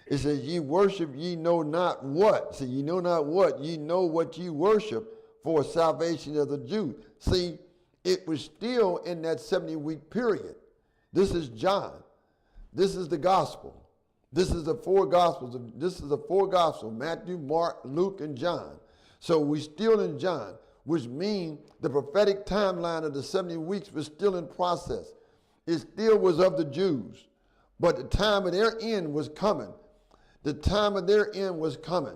it says, ye worship ye know not what. See, ye know not what, ye know what ye worship for salvation of the Jews. See, it was still in that 70-week period. This is John. This is the gospel. This is the four gospels. This is the four gospels, Matthew, Mark, Luke, and John. So we're still in John, which means the prophetic timeline of the 70 weeks was still in process. It still was of the Jews, but the time of their end was coming. The time of their end was coming.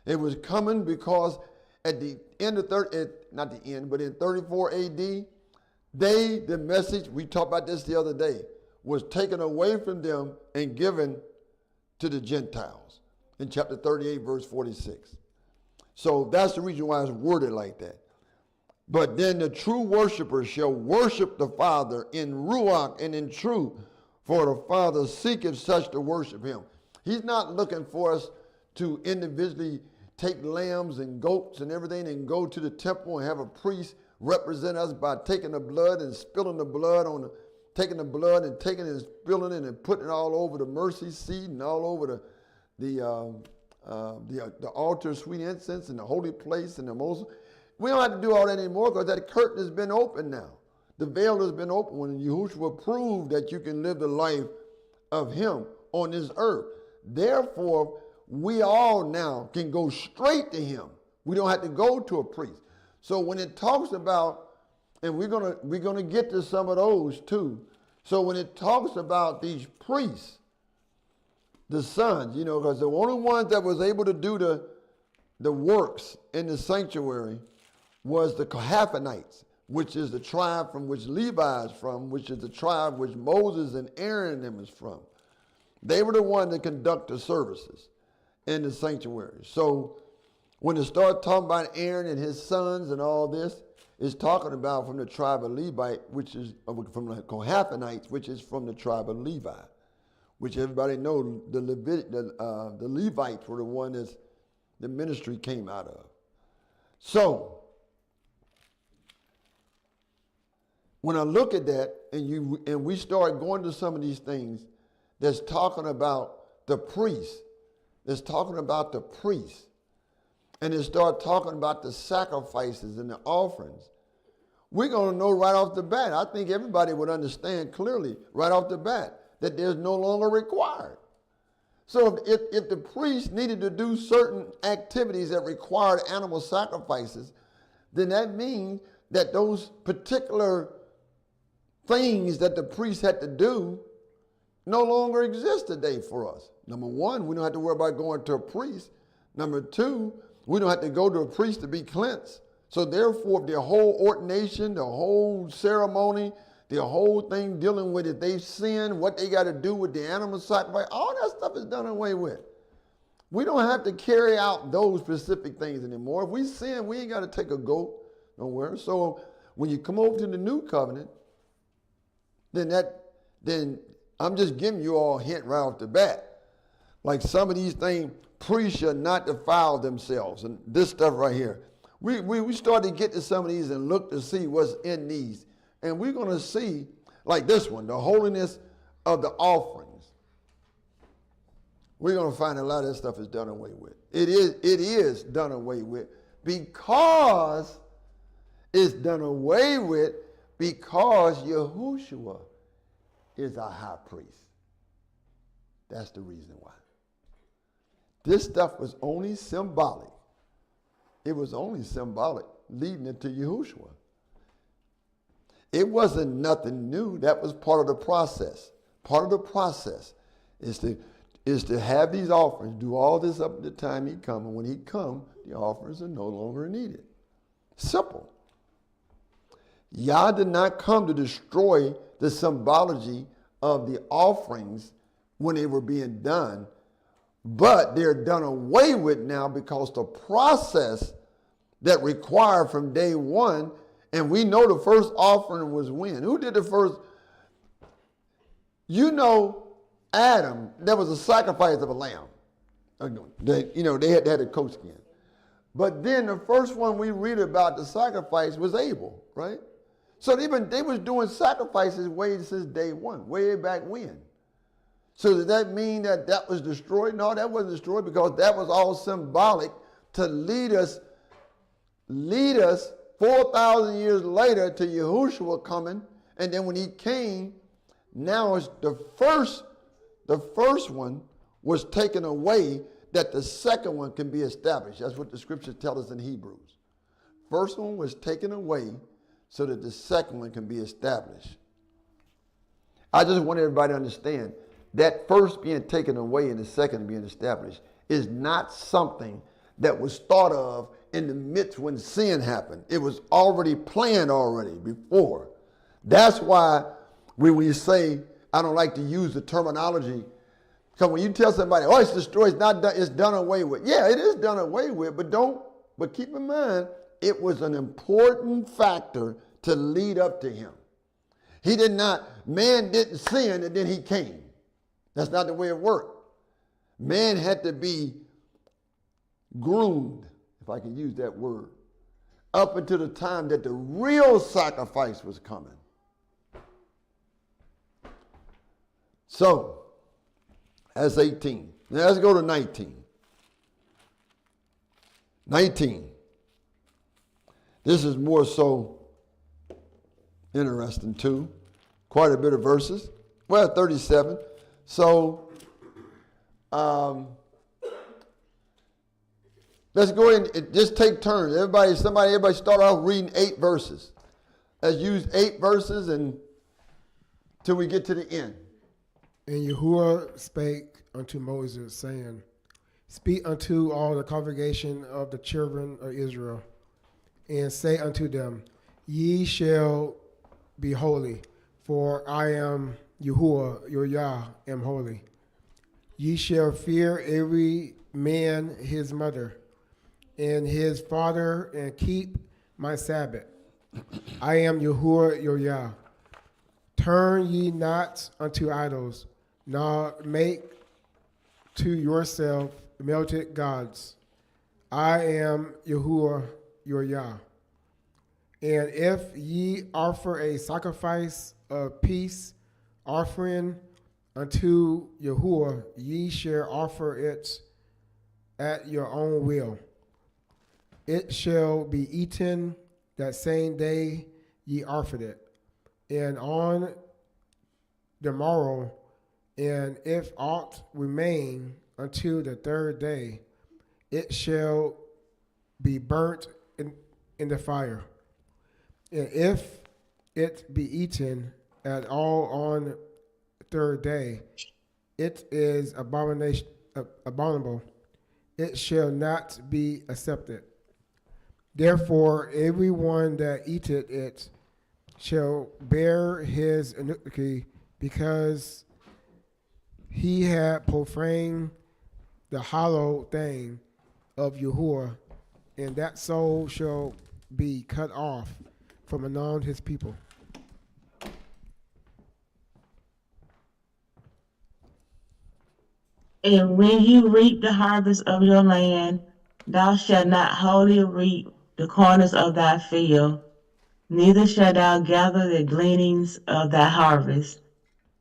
It was coming because at the end of not the end, but in 34 AD, the message, we talked about this the other day, was taken away from them and given to the Gentiles in chapter 38, verse 46. So that's the reason why it's worded like that. But then the true worshipers shall worship the Father in ruach and in truth, for the Father seeketh such to worship him. He's not looking for us to individually take lambs and goats and everything and go to the temple and have a priest represent us by taking the blood and spilling the blood on the, taking the blood and taking it and spilling it and putting it all over the mercy seat and all over the altar of sweet incense and the holy place and the most. We don't have to do all that anymore because that curtain has been opened now. The veil has been opened when Yahushua proved that you can live the life of him on this earth. Therefore, we all now can go straight to him. We don't have to go to a priest. So when it talks about, and we're gonna get to some of those too. So when it talks about these priests, the sons, because the only ones that was able to do the works in the sanctuary was the Kohathanites, which is the tribe from which Levi is from, which is the tribe which Moses and Aaron and them is from. They were the ones that conduct the services in the sanctuary. So when it starts talking about Aaron and his sons and all this, it's talking about from the tribe of Levi, which is from the Kohathanites, which is from the tribe of Levi, which everybody knows the Levites were the one that the ministry came out of. So when I look at that and we start going to some of these things that's talking about the priest, that's talking about the priest, and they start talking about the sacrifices and the offerings, we're going to know right off the bat, I think everybody would understand clearly right off the bat, that there's no longer required. So if the priest needed to do certain activities that required animal sacrifices, then that means that those particular things that the priest had to do no longer exist today for us. Number one, we don't have to worry about going to a priest. Number two, we don't have to go to a priest to be cleansed. So therefore, the whole ordination, the whole ceremony, the whole thing dealing with if they sin, what they got to do with the animal sacrifice, all that stuff is done away with. We don't have to carry out those specific things anymore. If we sin, we ain't got to take a goat nowhere. So when you come over to the new covenant, then I'm just giving you all a hint right off the bat. Like some of these things, priests shall not defile themselves, and this stuff right here. We started to get to some of these and look to see what's in these. And we're going to see, like this one, the holiness of the offerings. We're going to find a lot of that stuff is done away with. It is done away with because it's done away with because Yahushua is our high priest. That's the reason why. This stuff was only symbolic. It was only symbolic leading into Yahushua. It wasn't nothing new. That was part of the process. Part of the process is to have these offerings, do all this up to the time he come, and when he come, the offerings are no longer needed. Simple. Yah did not come to destroy the symbology of the offerings when they were being done, but they're done away with now because the process that required from day one, and we know the first offering was when? Who did the first? Adam, there was a sacrifice of a lamb. They had to have a coat skin. But then the first one we read about the sacrifice was Abel, right? So they was doing sacrifices way since day one, way back when. So does that mean that that was destroyed? No, that wasn't destroyed, because that was all symbolic to lead us 4,000 years later to Yahushua coming. And then when he came, now it's the first one was taken away, that the second one can be established. That's what the scriptures tell us in Hebrews. First one was taken away so that the second one can be established. I just want everybody to understand that first being taken away and the second being established is not something that was thought of in the midst when sin happened. It was already planned before. That's why when we say, I don't like to use the terminology, because when you tell somebody, oh, it's destroyed, it's not done, it's done away with. Yeah, it is done away with, but keep in mind, it was an important factor to lead up to him. Man didn't sin and then he came. That's not the way it worked. Man had to be groomed, if I can use that word, up until the time that the real sacrifice was coming. So, that's 18. Now let's go to 19. 19. This is more so interesting too. Quite a bit of verses. Well, 37. So, let's go ahead and just take turns. Everybody start off reading 8 verses. Let's use 8 verses until we get to the end. And Yahuwah spake unto Moses, saying, Speak unto all the congregation of the children of Israel, and say unto them, Ye shall be holy, for I am Yahuwah, your Yah, am holy. Ye shall fear every man his mother, and his father, and keep my Sabbath. I am Yahuwah, your Yah. Turn ye not unto idols, nor make to yourself melted gods. I am Yahuwah, your Yah. And if ye offer a sacrifice of peace offering unto Yahuwah, ye shall offer it at your own will. It shall be eaten that same day ye offered it, and on the morrow, and if aught remain until the third day, it shall be burnt in the fire. And if it be eaten at all on the third day, it is abominable. It shall not be accepted. Therefore, everyone that eateth it shall bear his iniquity, because he had profaned the hallowed thing of Yahuwah, and that soul shall be cut off from among his people. And when you reap the harvest of your land, thou shalt not wholly reap the corners of thy field, neither shalt thou gather the gleanings of thy harvest.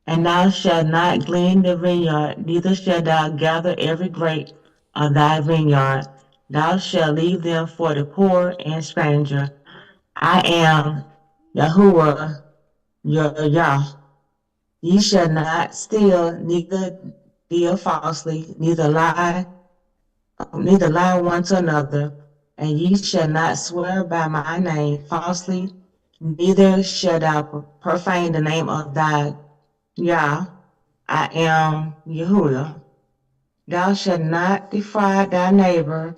And thou shalt not glean the vineyard, neither shalt thou gather every grape of thy vineyard. Thou shalt leave them for the poor and stranger. I am Yahuwah, your Yah. Ye shall not steal, neither deal falsely, neither lie one to another, and ye shall not swear by my name falsely, neither shall thou profane the name of thy Yah. I am Yahuwah. Thou shalt not defraud thy neighbor,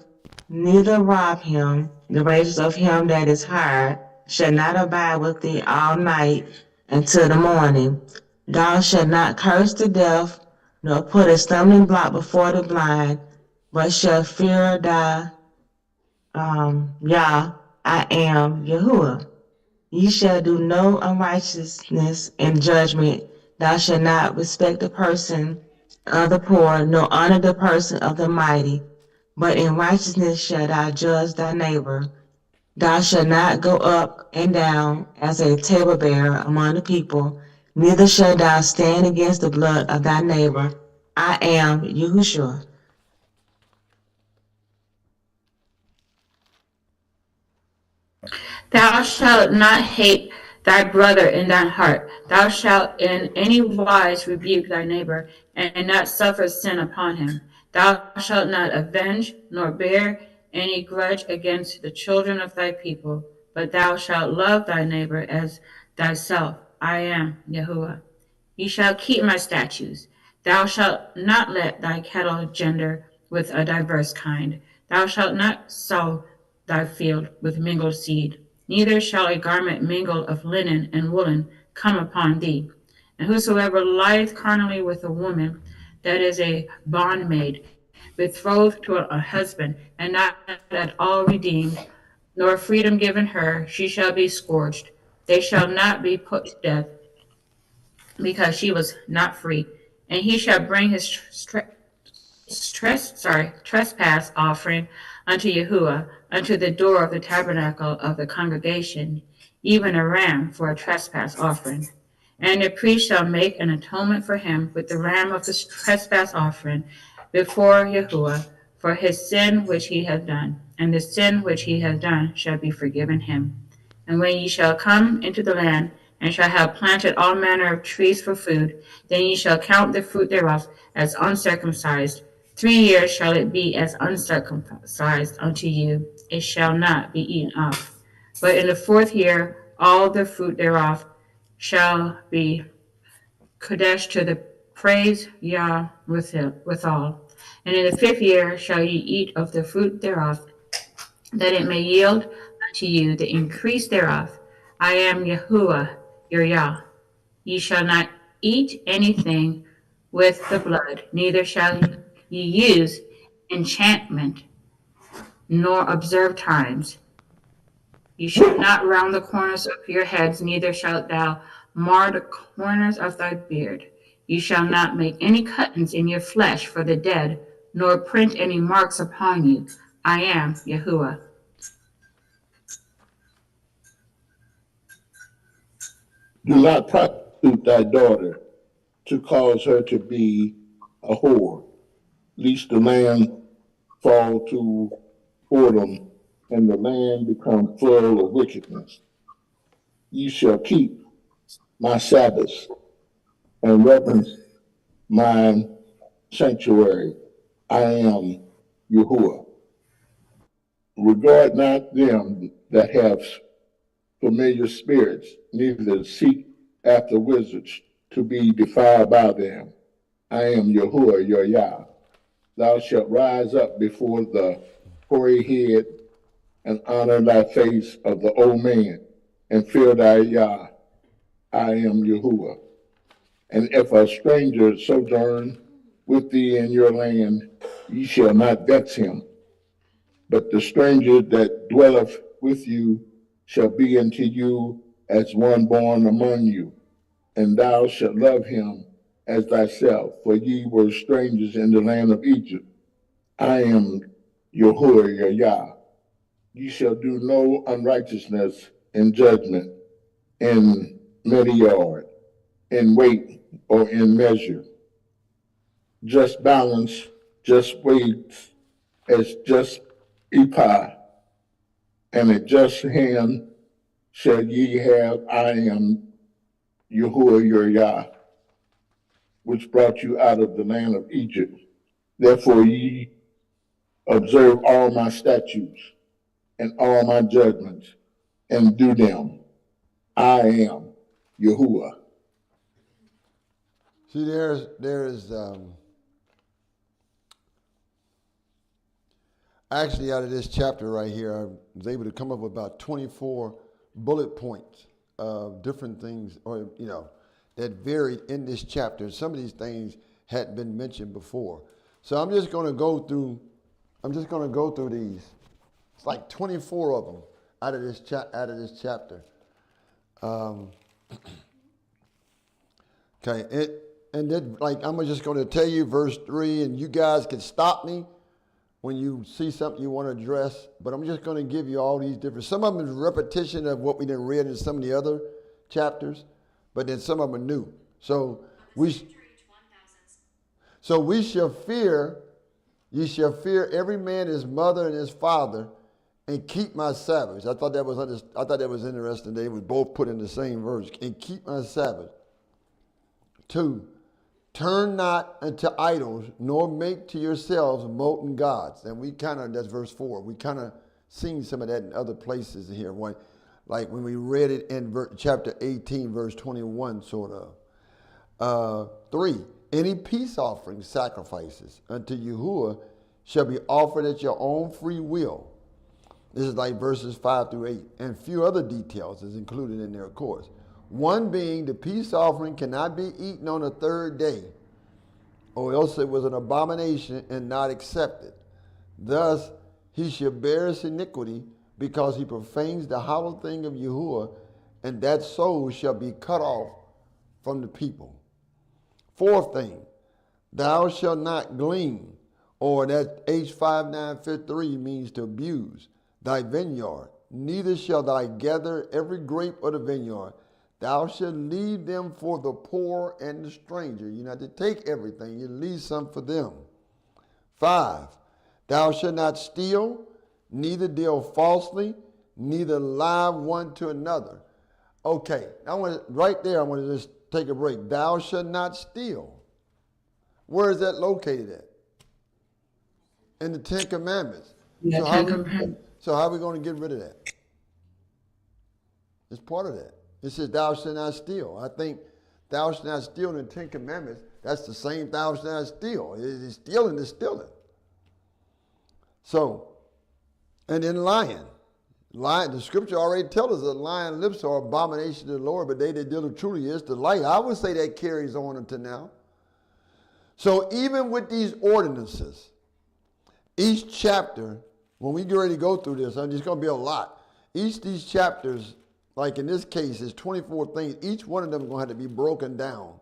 neither rob him. The wages of him that is hired shall not abide with thee all night until the morning. Thou shalt not curse the deaf, nor put a stumbling block before the blind, but shall fear thy Yah. I am Yahuwah. Ye shall do no unrighteousness in judgment. Thou shalt not respect the person of the poor, nor honor the person of the mighty. But in righteousness shalt thou judge thy neighbor. Thou shalt not go up and down as a talebearer among the people, neither shalt thou stand against the blood of thy neighbor. I am Yahushua. Thou shalt not hate thy brother in thine heart. Thou shalt in any wise rebuke thy neighbor, and not suffer sin upon him. Thou shalt not avenge, nor bear any grudge against the children of thy people, but thou shalt love thy neighbor as thyself. I am Yahuwah. Ye shall keep my statutes. Thou shalt not let thy cattle gender with a diverse kind. Thou shalt not sow thy field with mingled seed. Neither shall a garment mingled of linen and woolen come upon thee. And whosoever lieth carnally with a woman that is a bondmaid, betrothed to a husband, and not at all redeemed, nor freedom given her, she shall be scourged. They shall not be put to death, because she was not free. And he shall bring his trespass offering unto Yahuwah, unto the door of the tabernacle of the congregation, even a ram for a trespass offering. And the priest shall make an atonement for him with the ram of the trespass offering before Yahuwah for his sin which he hath done, and the sin which he hath done shall be forgiven him. And when ye shall come into the land, and shall have planted all manner of trees for food, then ye shall count the fruit thereof as uncircumcised. 3 years shall it be as uncircumcised unto you, it shall not be eaten off. But in the 4th year all the fruit thereof shall be kodesh to the praise Yah withal. And in the 5th year shall ye eat of the fruit thereof, that it may yield unto you the increase thereof. I am Yahuwah your Yah. Ye shall not eat anything with the blood, neither shall ye use enchantment, nor observe times. You shall not round the corners of your heads, neither shalt thou mar the corners of thy beard. You shall not make any cuttings in your flesh for the dead, nor print any marks upon you. I am Yahuwah. Do not prostitute thy daughter to cause her to be a whore, lest the land fall to whoredom and the land become full of wickedness. Ye shall keep my Sabbaths and reverence my sanctuary. I am Yahuwah. Regard not them that have familiar spirits, neither seek after wizards to be defiled by them. I am Yahuwah your Yah. Thou shalt rise up before the hoary head and honor thy face of the old man, and fear thy Yah. I am Yahuwah. And if a stranger sojourn with thee in your land, ye shall not vex him. But the stranger that dwelleth with you shall be unto you as one born among you, and thou shalt love him as thyself, for ye were strangers in the land of Egypt. I am Yahuwah your Yah. Ye shall do no unrighteousness in judgment, in mediard, in weight, or in measure. Just balance, just weights, as just ephah, and a just hand shall ye have. I am Yahuwah your Yah, which brought you out of the land of Egypt. Therefore ye observe all my statutes and all my judgments, and do them. I am Yahuwah. See, there is actually out of this chapter right here, I was able to come up with about 24 bullet points of different things, or that varied in this chapter. Some of these things hadn't been mentioned before, so I'm just going to go through. These. It's like 24 of them out of this chapter. Okay, and then like I'm just going to tell you verse 3, and you guys can stop me when you see something you want to address, but I'm just going to give you all these different, some of them is repetition of what we done read in some of the other chapters, but then some of them are new. So we shall fear, ye shall fear every man his mother and his father, and keep my Sabbaths. I thought that was interesting. They were both put in the same verse. And keep my Sabbath. 2, turn not unto idols, nor make to yourselves molten gods. And that's verse 4. We kind of seen some of that in other places here. Like when we read it in chapter 18, verse 21, sort of. 3, any peace offering sacrifices unto Yahuwah shall be offered at your own free will. This is like verses 5 through 8. And a few other details is included in there, of course. One being the peace offering cannot be eaten on the third day, or else it was an abomination and not accepted. Thus he shall bear his iniquity, because he profanes the hallowed thing of Yahuwah, and that soul shall be cut off from the people. 4th thing, thou shalt not glean, or that H5953 means to abuse, thy vineyard, neither shall thou gather every grape of the vineyard. Thou shalt leave them for the poor and the stranger. You not to take everything, you leave some for them. 5, thou shalt not steal, neither deal falsely, neither lie one to another. Okay, I want to just take a break. Thou shalt not steal. Where is that located at? In the 10 Commandments. So how are we going to get rid of that? It's part of that. It says, thou shalt not steal. I think thou shalt not steal in the 10 Commandments, that's the same thou shalt not steal. It's stealing is stealing. So, and then lying. Lying, the scripture already tells us that lying lips are abomination to the Lord, but they that deal truly is to lie. I would say that carries on until now. So even with these ordinances, each chapter, when we get ready to go through this, and it's going to be a lot. Each of these chapters, like in this case, is 24 things. Each one of them is going to have to be broken down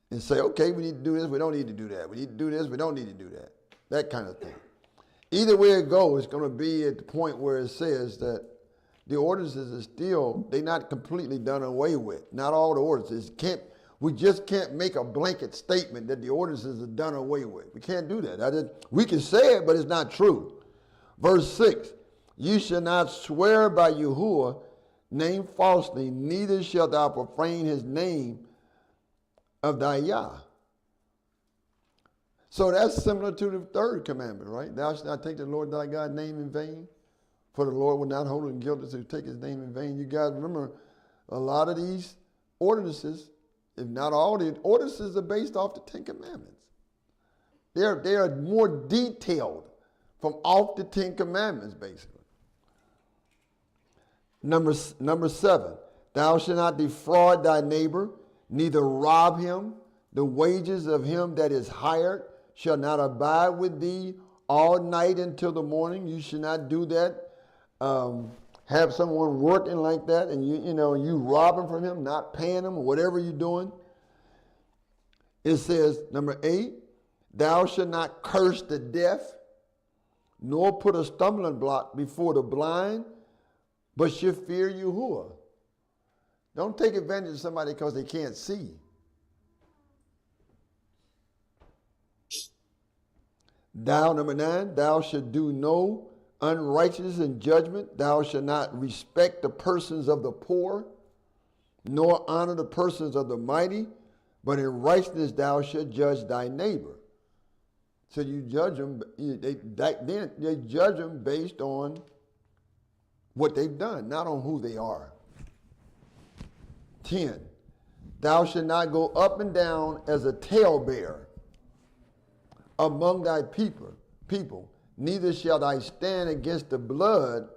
and say, okay, we need to do this, we don't need to do that. We need to do this, we don't need to do that. That kind of thing. Either way it goes, it's going to be at the point where it says that the ordinances are still, they're not completely done away with. Not all the ordinances. We just can't make a blanket statement that the ordinances are done away with. We can't do that. We can say it, but it's not true. Verse 6, you shall not swear by Yahuwah, name falsely, neither shalt thou profane his name of thy Yah. So that's similar to the 3rd commandment, right? Thou shalt not take the Lord thy God name in vain, for the Lord will not hold him guiltless who take his name in vain. You guys remember a lot of these ordinances, if not all the ordinances, are based off the 10 Commandments. They are more detailed from off the 10 Commandments, basically. Number 7, thou shalt not defraud thy neighbor, neither rob him. The wages of him that is hired shall not abide with thee all night until the morning. You should not do that. Have someone working like that, and you robbing from him, not paying him, or whatever you're doing. It says, number 8, thou shalt not curse the deaf, nor put a stumbling block before the blind, but should fear Yahuwah. Don't take advantage of somebody because they can't see. Thou, number 9, thou shalt do no unrighteousness in judgment. Thou shalt not respect the persons of the poor, nor honor the persons of the mighty, but in righteousness thou shalt judge thy neighbor. So you judge them, they judge them based on what they've done, not on who they are. 10, thou shalt not go up and down as a talebearer among thy people, neither shalt thou stand against the blood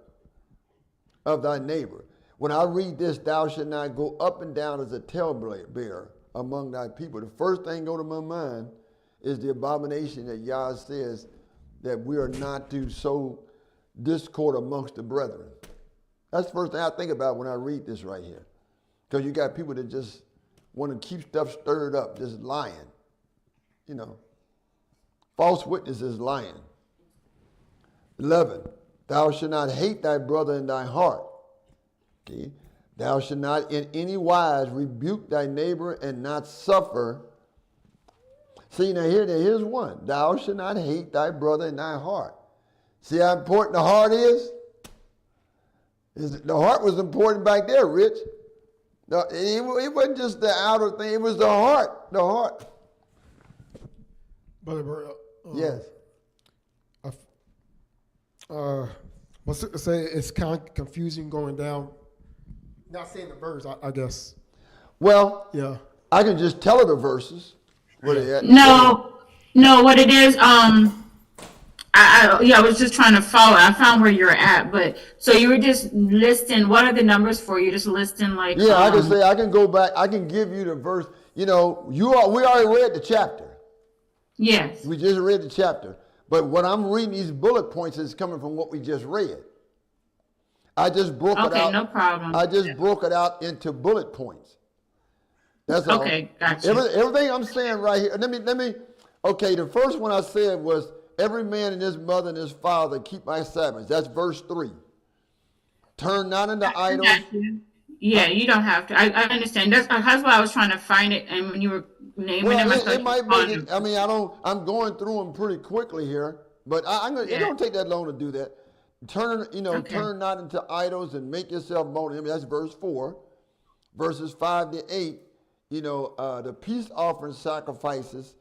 of thy neighbor. When I read this, thou shalt not go up and down as a talebearer among thy people. The first thing go to my mind is the abomination that Yah says that we are not to sow discord amongst the brethren. That's the first thing I think about when I read this right here. Because you got people that just want to keep stuff stirred up, just lying. False witness is lying. 11. Thou shalt not hate thy brother in thy heart. Okay. Thou shalt not in any wise rebuke thy neighbor and not suffer. See, now here's one. Thou shalt not hate thy brother in thy heart. See how important the heart is? The heart was important back there, Rich. No, it wasn't just the outer thing. It was the heart. The heart. Brother Burr, Yes. What's it to say? It's kind of confusing going down. Not saying the verse, I guess. Well, Yeah. I can just tell her the verses. Where they at. No, what it is, I was just trying to follow. I found where you're at, but so you were just listing, what are the numbers for you? Just listing like. Yeah, I can say, I can go back, I can give you the verse. You know, we already read the chapter. Yes. We just read the chapter. But what I'm reading, these bullet points, is coming from what we just read. I just broke it out. Okay, no problem. I just broke it out into bullet points. That's all. Okay, gotcha. Everything I'm saying right here. Let me. Okay, the first one I said was, every man and his mother and his father keep my Sabbaths. That's verse 3. Turn not into idols. Yeah, you don't have to. I understand. That's why I was trying to find it, and when you were naming them, I thought it might make it. them. I mean, I'm going through them pretty quickly here, but it don't take that long to do that. Turn not into idols and make yourself mold. I mean, that's verse 4. Verses 5 to 8. The peace offering sacrifices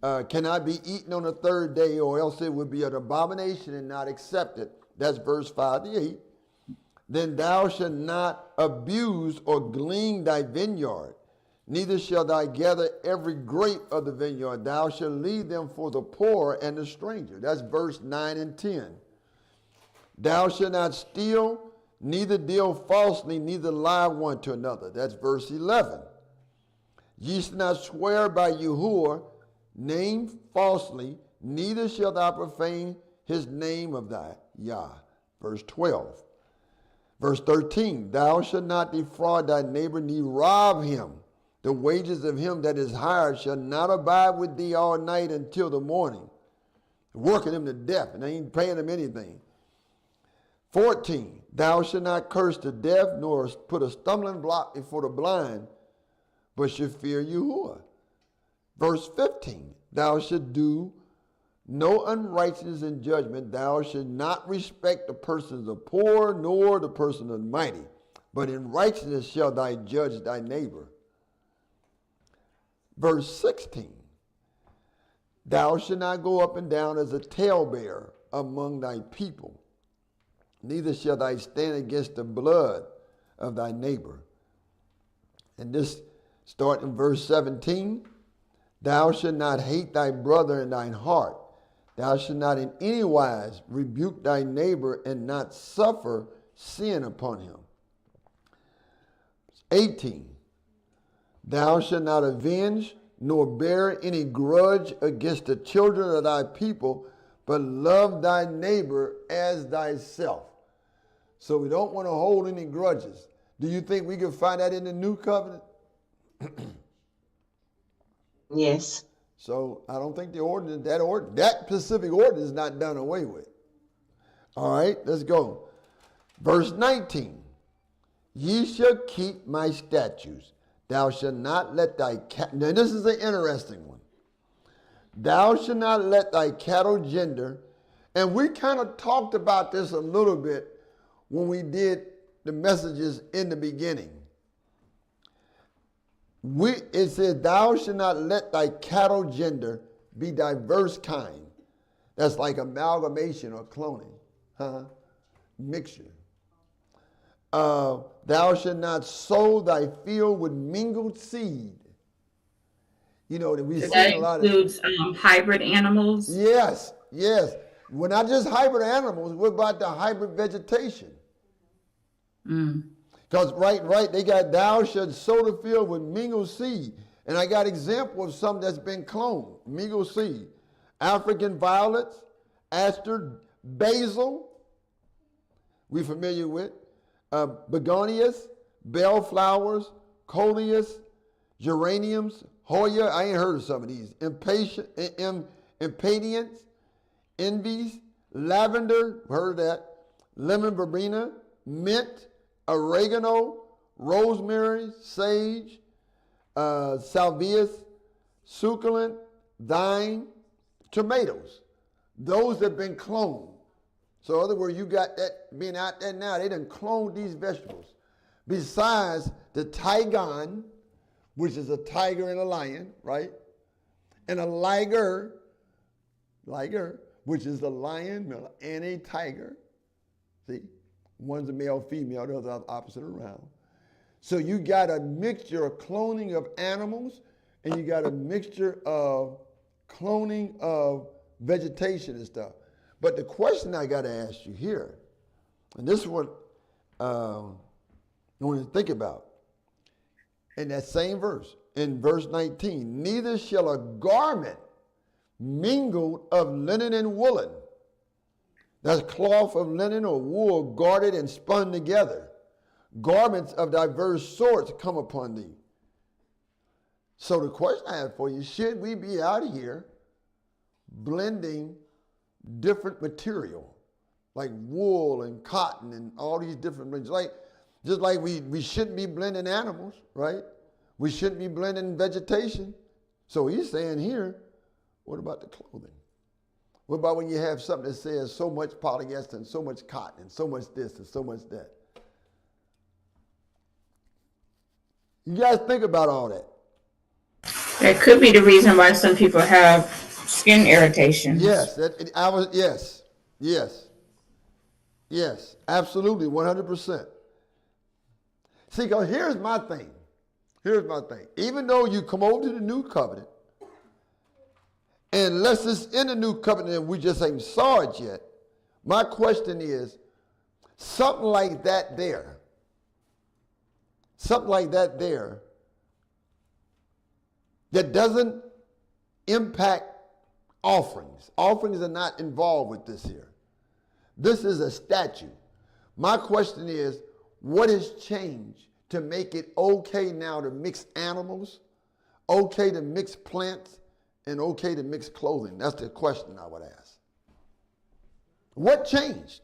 cannot be eaten on the third day, or else it would be an abomination and not accepted. That's verse 5 to 8. Then thou shalt not abuse or glean thy vineyard, neither shalt thou gather every grape of the vineyard. Thou shalt leave them for the poor and the stranger. That's verse 9 and 10. Thou shalt not steal, neither deal falsely, neither lie one to another. That's verse 11. Ye shall not swear by Yahuwah, name falsely, neither shalt thou profane his name of thy Yah. Verse 12. Verse 13, thou shalt not defraud thy neighbor, neither rob him. The wages of him that is hired shall not abide with thee all night until the morning, working him to death, and they ain't paying him anything. 14, thou shalt not curse the deaf, nor put a stumbling block before the blind, but should fear Yahuwah. Verse 15, thou shalt do no unrighteousness in judgment. Thou shalt not respect the persons of the poor, nor the person of the mighty, but in righteousness shall thou judge thy neighbor. Verse 16, thou shalt not go up and down as a talebearer among thy people, neither shall thou stand against the blood of thy neighbor. And this start in verse 17, thou shalt not hate thy brother in thine heart. Thou shalt not in any wise rebuke thy neighbor and not suffer sin upon him. 18, thou shalt not avenge nor bear any grudge against the children of thy people, but love thy neighbor as thyself. So we don't want to hold any grudges. Do you think we can find that in the new covenant? Yes. So I don't think the ordinance, that specific ordinance is not done away with. All right, let's go. Verse 19. Ye shall keep my statutes. Thou shalt not let thy cat. Now this is an interesting one. Thou shalt not let thy cattle gender. And we kind of talked about this a little bit when we did the messages in the beginning. It says, thou shalt not let thy cattle gender be diverse kind. That's like amalgamation or cloning, mixture. Thou shalt not sow thy field with mingled seed. You know, that we see That a lot of. includes hybrid animals. Yes. We're not just hybrid animals, we're about the hybrid vegetation. Because right, they got thou shalt sow the field with mingled seed. And I got example of some that's been cloned, mingled seed. African violets, aster, basil, we familiar with, begonias, bellflowers, coleus, geraniums, hoya, I ain't heard of some of these, impatience, envies, lavender, heard that, lemon verbena, mint, oregano, rosemary, sage, salvias, succulent, thyme, tomatoes. Those have been cloned. So in other words, you got that being out there now, they done cloned these vegetables. Besides the tigon, which is a tiger and a lion, right? And a liger, which is the lion and a tiger. See, one's a male, female, the other opposite around. So you got a mixture of cloning of animals, and you got a mixture of cloning of vegetation and stuff. But the question I got to ask you here, and this is what I want to think about. In that same verse, in verse 19, neither shall a garment mingled of linen and woolen, that's cloth of linen or wool gartered and spun together, garments of diverse sorts come upon thee. So the question I have for you, should we be out here blending different material, like wool and cotton and all these different things, just like we shouldn't be blending animals, right? We shouldn't be blending vegetation. So he's saying here, what about the clothing? What about when you have something that says so much polyester and so much cotton and so much this and so much that? You guys think about all that. That could be the reason why some people have skin irritation. Yes, yes, absolutely, 100%. See, because here's my thing. Even though you come over to the new covenant, and unless it's in the new covenant and we just ain't saw it yet, my question is, something like that there, that doesn't impact offerings. Offerings are not involved with this here. This is a statute. My question is, what has changed to make it okay now to mix animals, okay to mix plants, and okay to mix clothing? That's the question I would ask. What changed?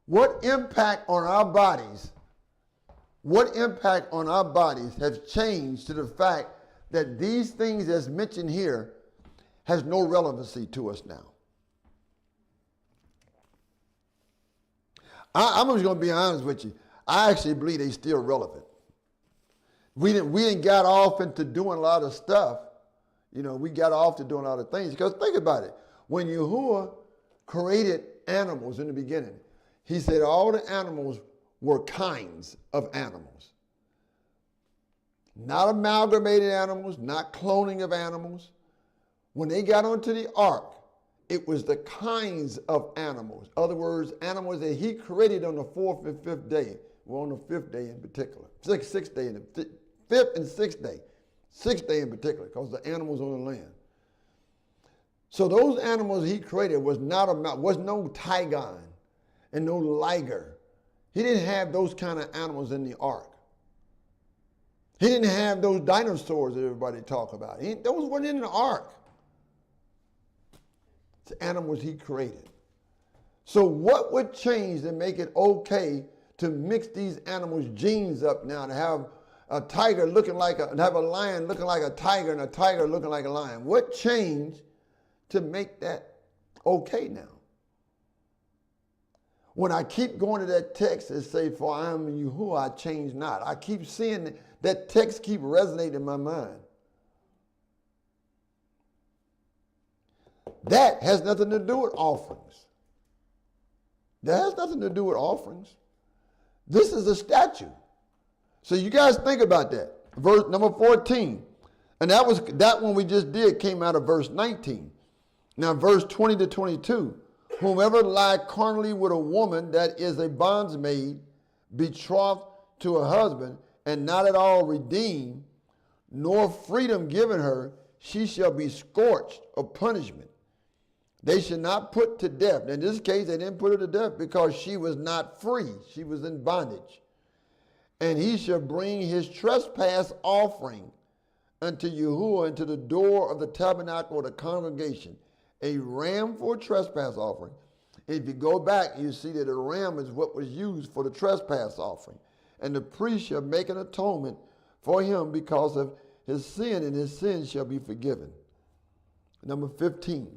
What impact on our bodies have changed to the fact that these things that's mentioned here has no relevancy to us now? I'm just going to be honest with you. I actually believe they're still relevant. We didn't got off into doing a lot of stuff. We got off to doing a lot of things. Because think about it. When Yahuwah created animals in the beginning, he said all the animals were kinds of animals. Not amalgamated animals, not cloning of animals. When they got onto the ark, it was the kinds of animals. In other words, animals that he created on the fourth and fifth day. Well, on the fifth day in particular. Sixth day, fifth and sixth day. Sixth day in particular, because the animals on the land. So those animals he created was no tigon and no liger. He didn't have those kind of animals in the ark. He didn't have those dinosaurs that everybody talk about. Those weren't in the ark. It's animals he created. So what would change to make it okay to mix these animals' genes up now, to have a tiger have a lion looking like a tiger and a tiger looking like a lion? What changed to make that okay now? When I keep going to that text and say, for I am Yahuwah, I change not. I keep seeing that text keep resonating in my mind. That has nothing to do with offerings. That has nothing to do with offerings. This is a statute. So you guys think about that. Verse number 14. And that one we just did came out of verse 19. Now verse 20 to 22. Whomever lie carnally with a woman that is a bondsmaid, betrothed to a husband, and not at all redeemed, nor freedom given her, she shall be scorched of punishment. They should not put to death. In this case, they didn't put her to death because she was not free. She was in bondage. And he shall bring his trespass offering unto Yahuwah into the door of the tabernacle of the congregation, a ram for a trespass offering. If you go back, you see that a ram is what was used for the trespass offering. And the priest shall make an atonement for him because of his sin, and his sin shall be forgiven. Number 15.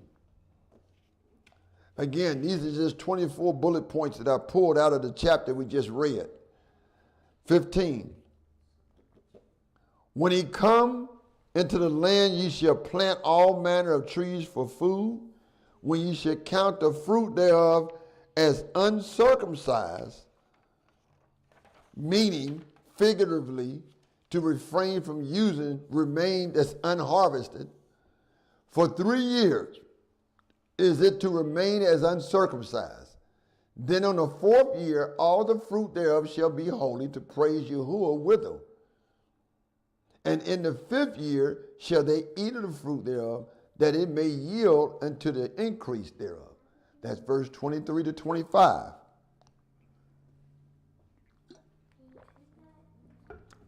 Again, these are just 24 bullet points that I pulled out of the chapter we just read. 15. When he come into the land, ye shall plant all manner of trees for food, when ye shall count the fruit thereof as uncircumcised, meaning figuratively to refrain from using remain as unharvested. For 3 years is it to remain as uncircumcised. Then on the 4th year all the fruit thereof shall be holy to praise Yahuwah withal. And in the 5th year shall they eat of the fruit thereof, that it may yield unto the increase thereof. That's verse 23 to 25.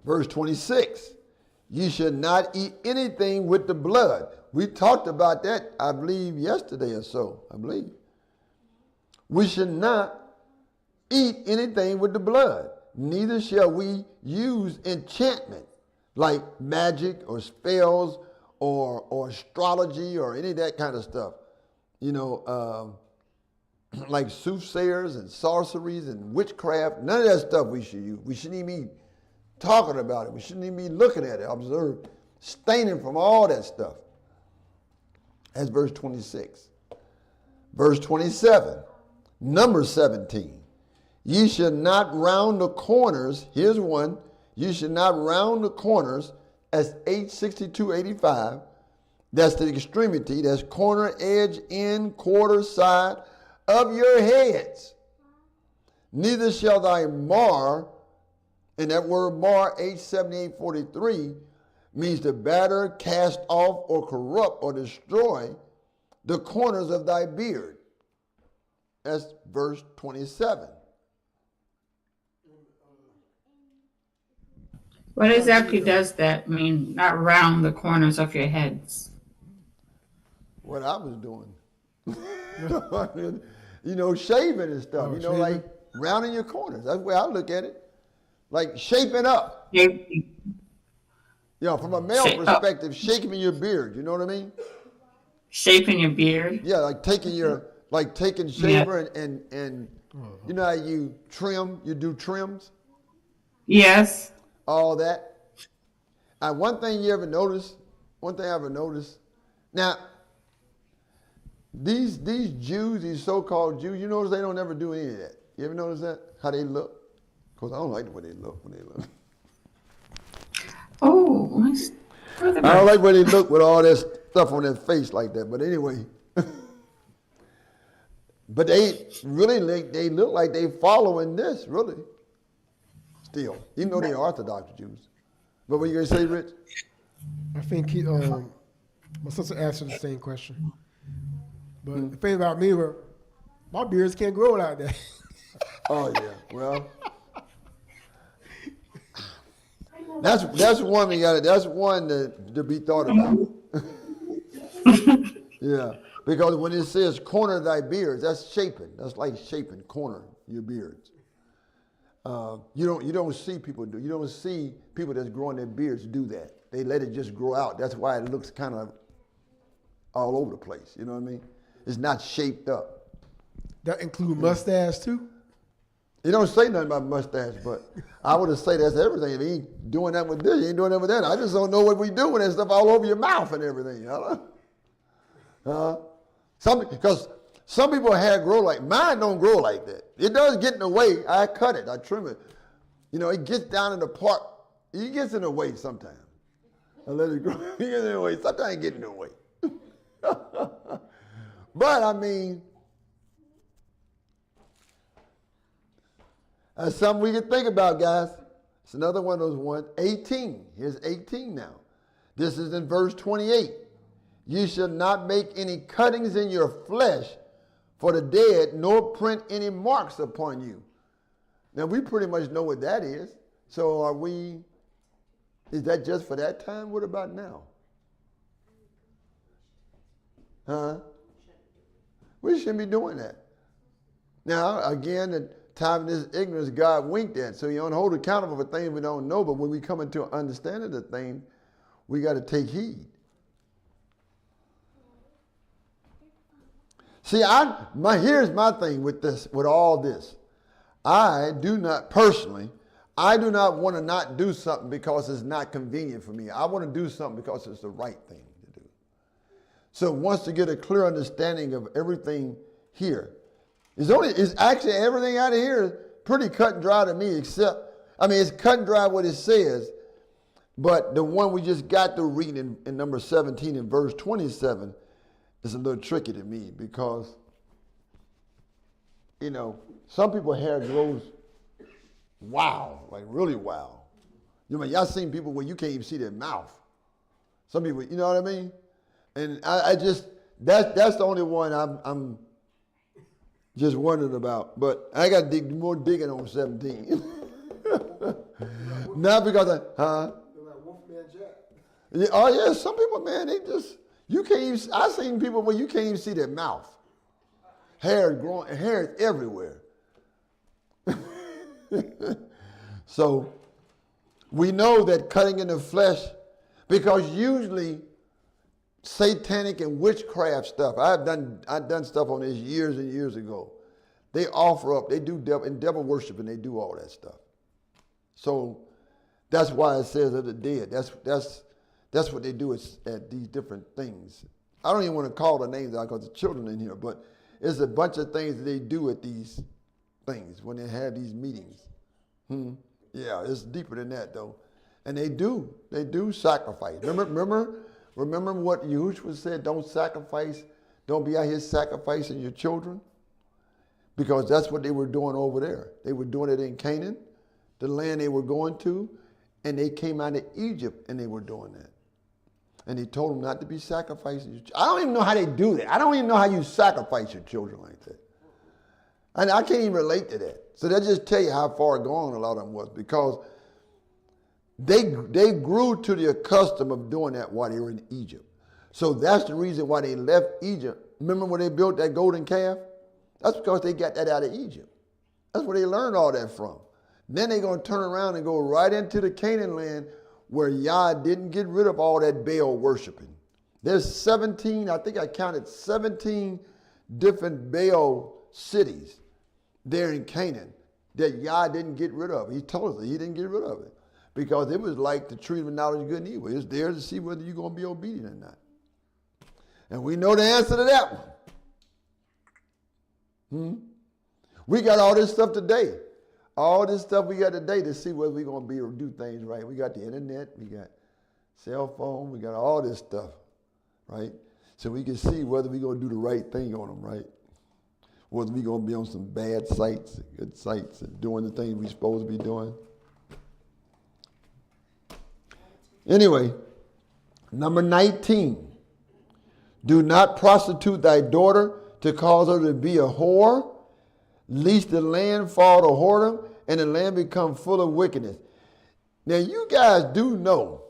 Verse 26, ye should not eat anything with the blood. We talked about that, I believe, yesterday or so, I believe. We should not eat anything with the blood. Neither shall we use enchantment, like magic or spells or astrology or any of that kind of stuff. Like soothsayers and sorceries and witchcraft. None of that stuff we should use. We shouldn't even be talking about it. We shouldn't even be looking at it, observe, staining from all that stuff. That's verse 26. Verse 27, number 17. Ye should not round the corners. Here's one. You should not round the corners as H6285. That's the extremity. That's corner, edge, end, quarter, side of your heads. Neither shall thy mar, and that word mar, H7843, means to batter, cast off, or corrupt, or destroy the corners of thy beard. That's verse 27. What exactly does that mean, not round the corners of your heads? What I was doing. Shaving and stuff, shaving? like rounding your corners. That's the way I look at it. Like shaping up. From a male perspective, shaping your beard, you know what I mean? Shaping your beard? Yeah, like taking shaver and you know how you trim, you do trims? Yes. All that. And one thing I ever noticed, now, these Jews, these so-called Jews, you notice they don't ever do any of that. You ever notice that? How they look? Because I don't like the way they look when they look. Oh, I don't like when they look with all that stuff on their face like that. But anyway, but they look like they following this, really. Still, even though they're Orthodox Jews. But what you gonna say, Rich? I think my sister answered the same question. But the thing about me, my beards can't grow like that. Oh yeah, well, that's one we got. That's one to be thought about. Yeah, because when it says corner thy beards, that's shaping. That's like shaping, corner your beards. You don't see people do. You don't see people that's growing their beards do that. They let it just grow out. That's why it looks kind of all over the place. You know what I mean? It's not shaped up. That include mustache too? It don't say nothing about mustache, but I would have say that's everything. If he ain't doing that with this, he ain't doing that with that. I just don't know what we do when there's stuff all over your mouth and everything. Because some people's hair grow like, mine don't grow like that. It does get in the way. I cut it. I trim it. It gets down in the part. It gets in the way sometimes. I let it grow. It gets in the way. Sometimes it gets in the way. But, I mean, that's something we can think about, guys. It's another one of those ones. 18. Here's 18 now. This is in verse 28. You shall not make any cuttings in your flesh for the dead, nor print any marks upon you. Now, we pretty much know what that is. So are we Is that just for that time? What about now? Huh? We shouldn't be doing that. Now, again, the time of this ignorance, God winked at. So you don't hold accountable for things we don't know. But when we come into understanding the thing, we got to take heed. See, here's my thing with this, with all this. I do not want to not do something because it's not convenient for me. I want to do something because it's the right thing to do. So once to get a clear understanding of everything here, it's actually everything out of here is pretty cut and dry to me, it's cut and dry what it says, but the one we just got to read in number 17 and verse 27 is a little tricky to me because, some people's hair grows wow, like really wow. Y'all seen people where you can't even see their mouth. Some people, you know what I mean? And I just, that's the only one I'm just wondering about. But I got to dig more digging on 17. Not because Yeah, oh yeah, some people, man, you can't even, I've seen people where you can't even see their mouth. Hair is everywhere. So we know that cutting in the flesh, because usually satanic and witchcraft stuff, I've done stuff on this years and years ago. They offer up, they do devil worship, and they do all that stuff. So that's why it says of the dead. That's what they do at these different things. I don't even want to call the names out because the children in here, but it's a bunch of things that they do at these things when they have these meetings. Yeah, it's deeper than that though. And they do sacrifice. Remember what Yahushua said, don't be out here sacrificing your children? Because that's what they were doing over there. They were doing it in Canaan, the land they were going to, and they came out of Egypt and they were doing that. And he told them not to be sacrificing your children. I don't even know how they do that. I don't even know how you sacrifice your children like that. And I can't even relate to that. So that just tell you how far gone a lot of them was, because they grew to the custom of doing that while they were in Egypt. So that's the reason why they left Egypt. Remember when they built that golden calf? That's because they got that out of Egypt. That's where they learned all that from. Then they're going to turn around and go right into the Canaan land where Yah didn't get rid of all that Baal worshiping. There's 17, I think I counted 17 different Baal cities there in Canaan that Yah didn't get rid of. He told us he didn't get rid of it because it was like the tree of knowledge of good and evil. It's there to see whether you're going to be obedient or not. And we know the answer to that one. We got all this stuff today. All this stuff we got today to see whether we're going to be able to do things right. We got the internet, we got cell phone, we got all this stuff, right? So we can see whether we're going to do the right thing on them, right? Whether we're going to be on some bad sites, good sites, and doing the things we're supposed to be doing. Anyway, number 19. Do not prostitute thy daughter to cause her to be a whore, lest the land fall to whoredom and the land become full of wickedness. Now, you guys do know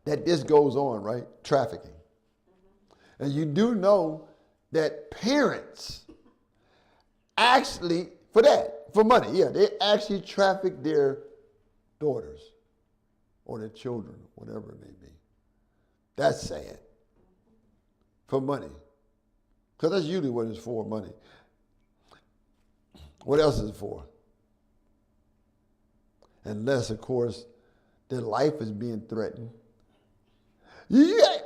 that this goes on, right? Trafficking. And you do know that parents actually, for money, yeah, they actually traffic their daughters or their children, whatever it may be. That's sad. For money. Because that's usually what it's for, money. What else is it for? Unless, of course, their life is being threatened. Yeah,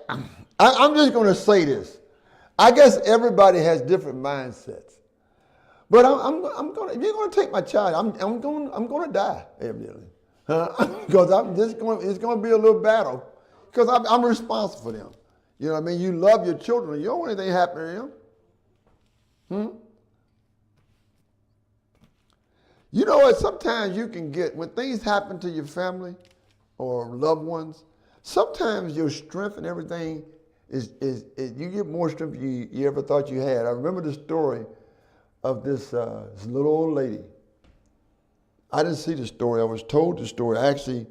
I'm just going to say this. I guess everybody has different mindsets. But I'm going to, if you're going to take my child, I'm going to die, evidently. Because it's going to be a little battle. Because I'm responsible for them. You know what I mean? You love your children. You don't want anything happen to them. You know what? Sometimes you can get, when things happen to your family or loved ones, sometimes your strength and everything is you get more strength than you ever thought you had. I remember the story of this little old lady. I didn't see the story. I was told the story. Actually,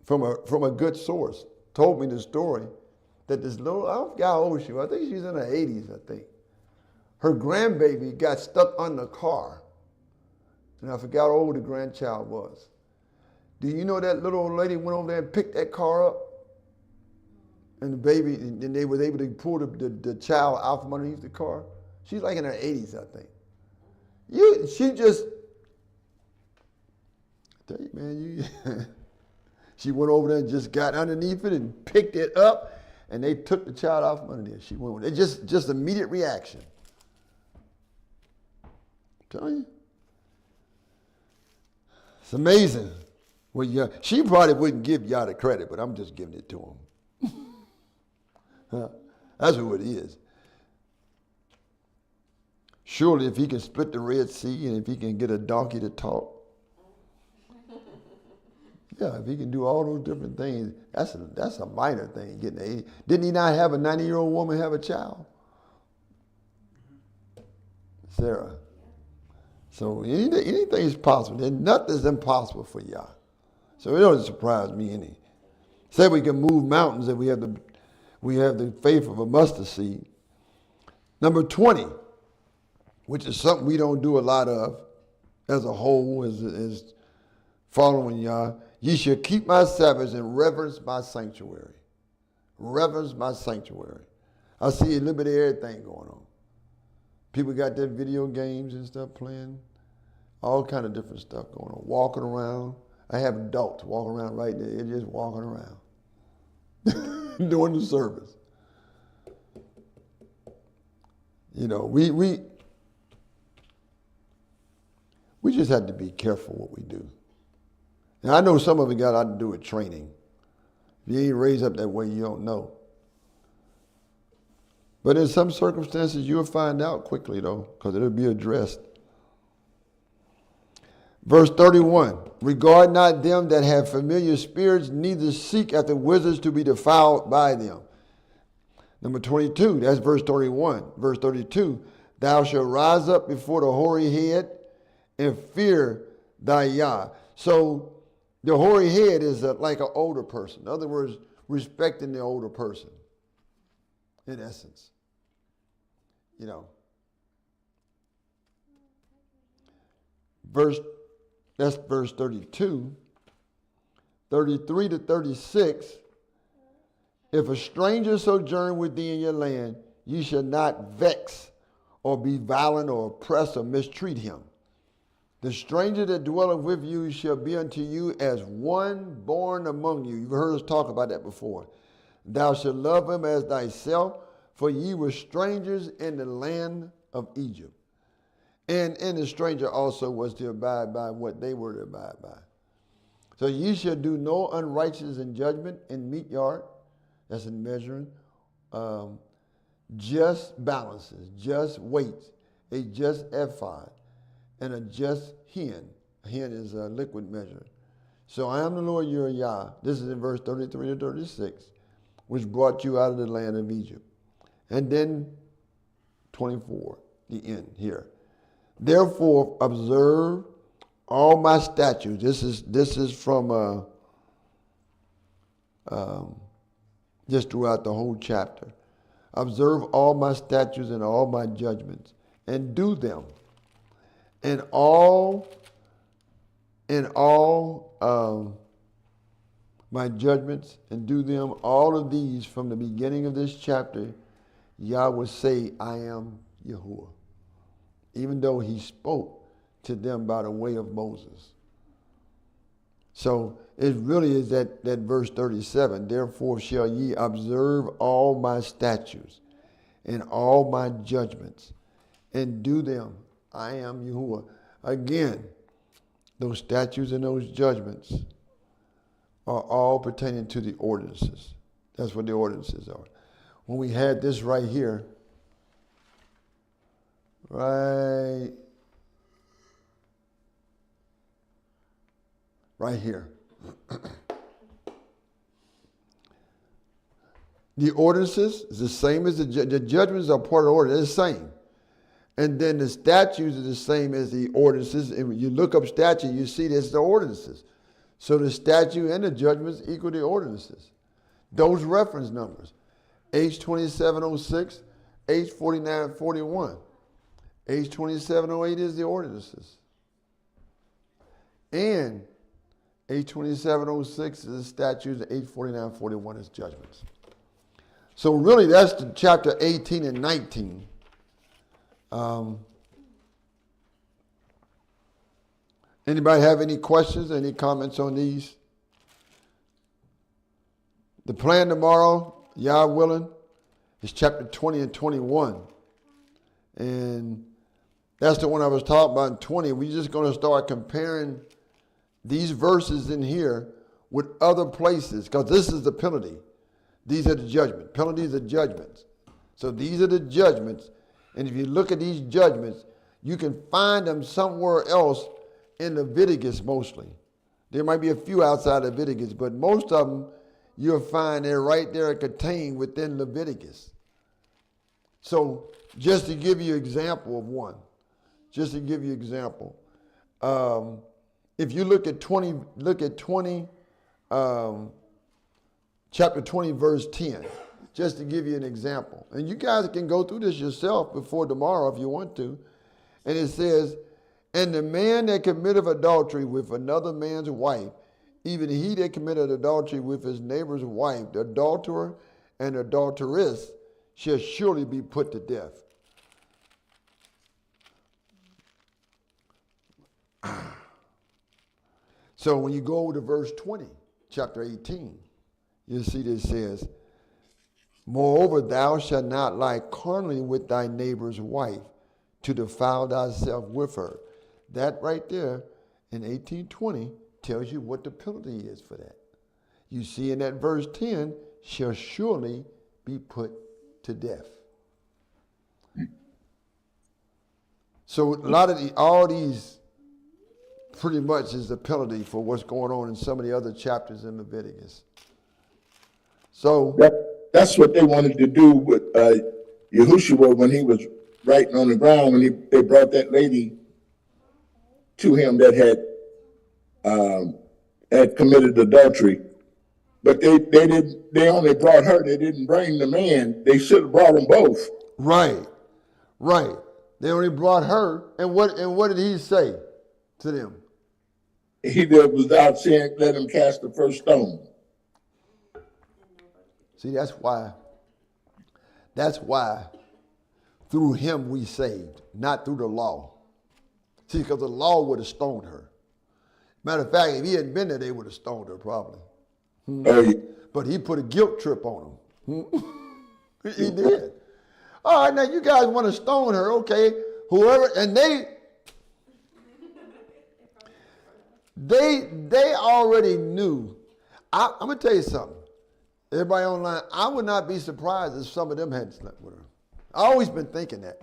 from a good source, told me the story that this little, I forgot how old she was. I think she's in her 80s, I think. Her grandbaby got stuck on the car. And I forgot how old the grandchild was. Do you know that little old lady went over there and picked that car up? And the baby, and they were able to pull the child out from underneath the car. She's like in her 80s, I think. She just, I tell you, man, she went over there and just got underneath it and picked it up, and they took the child out from under there. She went with it. Just immediate reaction. I'm telling you. It's amazing. Well, she probably wouldn't give y'all the credit, but I'm just giving it to him. That's who it is. Surely if he can split the Red Sea and if he can get a donkey to talk, yeah, if he can do all those different things, that's a minor thing, getting 80. Didn't he not have a 90-year-old woman have a child? Sarah. So anything is possible. There's nothing's impossible for Yah. So it doesn't surprise me any. Say we can move mountains and we have the faith of a mustard seed. Number 20, which is something we don't do a lot of as a whole, is following Yah. Ye shall keep my Sabbaths and reverence my sanctuary. Reverence my sanctuary. I see a little bit of everything going on. People got their video games and stuff playing. All kind of different stuff going on. Walking around. I have adults walking around right there. They're just walking around. Doing the service. You know, we just have to be careful what we do. And I know some of it got a lot to do with training. If you ain't raised up that way, you don't know. But in some circumstances, you'll find out quickly, though, because it'll be addressed. Verse 31, regard not them that have familiar spirits, neither seek after wizards to be defiled by them. Number 22, that's verse 31. Verse 32, thou shalt rise up before the hoary head and fear thy Yah. So the hoary head is like an older person. In other words, respecting the older person, in essence. You know. That's verse 32. 33 to 36. If a stranger sojourn with thee in your land, ye shall not vex or be violent or oppress or mistreat him. The stranger that dwelleth with you shall be unto you as one born among you. You've heard us talk about that before. Thou shalt love him as thyself, for ye were strangers in the land of Egypt. And the stranger also was to abide by what they were to abide by. So ye shall do no unrighteousness in judgment in meat yard, that's in measuring, just balances, just weights, a just ephod, and a just hin. A hin is a liquid measure. So I am the Lord your Yah. This is in verse 33 to 36, which brought you out of the land of Egypt. And then 24, the end here. Therefore observe all my statutes. This is from just throughout the whole chapter. Observe all my statutes and all my judgments, and do them. And all my judgments, and do them. All of these from the beginning of this chapter, Yah will say, I am Yahuwah. Even though he spoke to them by the way of Moses. So it really is that verse 37. Therefore shall ye observe all my statutes and all my judgments, and do them. I am Yahuwah. Again, those statutes and those judgments are all pertaining to the ordinances. That's what the ordinances are. When we had this right here, right here. The ordinances is the same as the judgments are part of the order. They're the same. And then the statutes are the same as the ordinances. And when you look up statute, you see this the ordinances. So the statute and the judgments equal the ordinances. Those reference numbers, H2706, H4941. H2708 is the ordinances. And H2706 is the statutes, and H4941 is judgments. So really that's the chapter 18 and 19. Anybody have any questions, any comments on these? The plan tomorrow, Yah willing, is chapter 20 and 21. And that's the one I was talking about in 20. We're just going to start comparing these verses in here with other places, because this is the penalty. These are the judgments. Penalties are judgments. So these are the judgments. And if you look at these judgments, you can find them somewhere else in Leviticus mostly. There might be a few outside Leviticus, but most of them you'll find they're right there contained within Leviticus. So just to give you an example of one, if you look at 20, chapter 20, verse 10, just to give you an example. And you guys can go through this yourself before tomorrow if you want to. And it says, and the man that committeth adultery with another man's wife, even he that committed adultery with his neighbor's wife, the adulterer and adulteress shall surely be put to death. So when you go to verse 20, chapter 18, you see this says, moreover, thou shalt not lie carnally with thy neighbor's wife to defile thyself with her. That right there in 18:20 tells you what the penalty is for that. You see in that verse 10, shall surely be put to death. So a lot of all these pretty much is the penalty for what's going on in some of the other chapters in Leviticus. So that's what they wanted to do with Yahushua when he was writing on the ground, when they brought that lady to him that had committed adultery. But they only brought her, they didn't bring the man. They should have brought them both. Right. They only brought her, and what did he say to them? He that was without sin, let him cast the first stone. See, that's why through him we saved, not through the law. See, because the law would have stoned her. Matter of fact, if he hadn't been there, they would have stoned her probably. Oh, yeah. But he put a guilt trip on him. He did. All right, now you guys want to stone her, okay? Whoever, and they already knew. I'm going to tell you something. Everybody online, I would not be surprised if some of them hadn't slept with her. I've always been thinking that.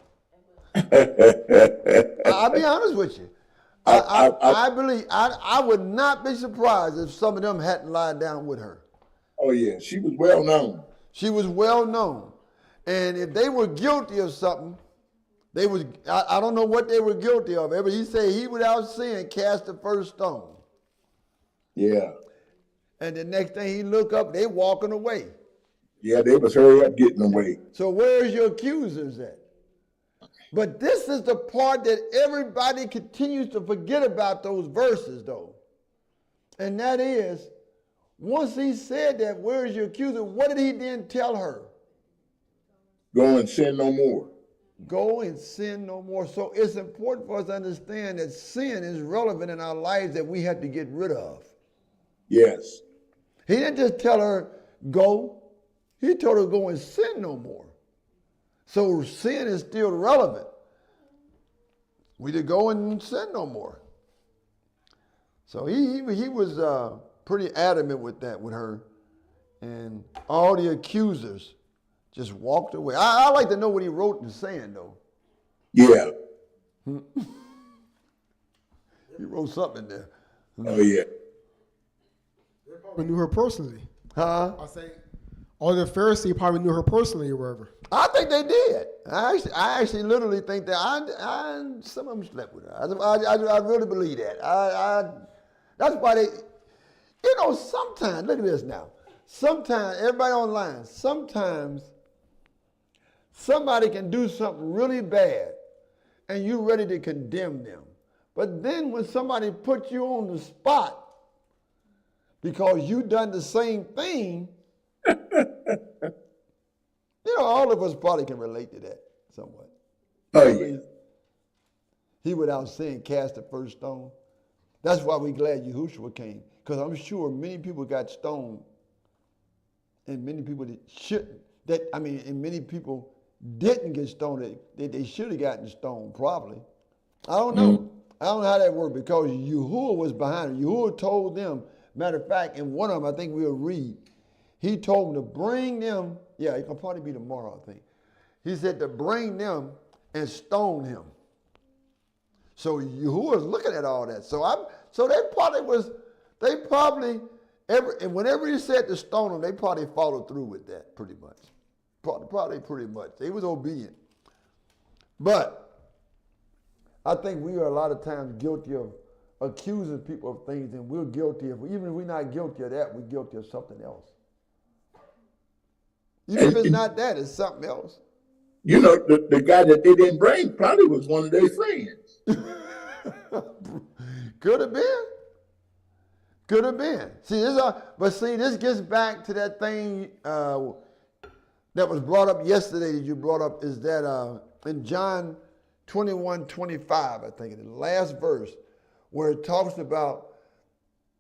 I'll be honest with you. I believe I would not be surprised if some of them hadn't lied down with her. Oh yeah, she was well known. She was well known. And if they were guilty of something, I don't know what they were guilty of. But he said he without sin cast the first stone. Yeah. And the next thing he look up, they walking away. Yeah, they was hurry up getting away. So where's your accusers at? But this is the part that everybody continues to forget about those verses, though. And that is, once he said that, where's your accuser, what did he then tell her? Go and sin no more. Go and sin no more. So it's important for us to understand that sin is relevant in our lives that we have to get rid of. Yes. He didn't just tell her, go. He told her, go and sin no more. So sin is still relevant. We to go and sin no more. So he was pretty adamant with that with her. And all the accusers just walked away. I like to know what he wrote in the sand, though. Yeah. He wrote something in there. Oh, yeah. They probably knew her personally. Huh? I say, all the Pharisees probably knew her personally or wherever. I think they did. I actually literally think that some of them slept with her. I really believe that. That's why You know, sometimes, look at this now. Sometimes, everybody online, sometimes somebody can do something really bad and you're ready to condemn them. But then when somebody puts you on the spot because you done the same thing, you know, all of us probably can relate to that somewhat. Oh, yeah. He without sin cast the first stone. That's why we're glad Yahushua came. Because I'm sure many people got stoned. And many people that shouldn't. And many people didn't get stoned. They should have gotten stoned, probably. I don't know. I don't know how that worked because Yahuwah was behind it. Yahuwah told them, matter of fact, in one of them, I think we'll read, he told them to bring them, yeah, it can probably be tomorrow, I think. He said to bring them and stone him. So Yahuwah was looking at all that. So and whenever he said to stone him, they probably followed through with that pretty much. Probably pretty much. They was obedient. But I think we are a lot of times guilty of accusing people of things, and we're guilty of, even if we're not guilty of that, we're guilty of something else. Even if it's not that, it's something else. You know, the guy that they didn't bring probably was one of their friends. Could have been. Could have been. This gets back to that thing that was brought up yesterday that you brought up, is that in John 21:25, I think it is, the last verse, where it talks about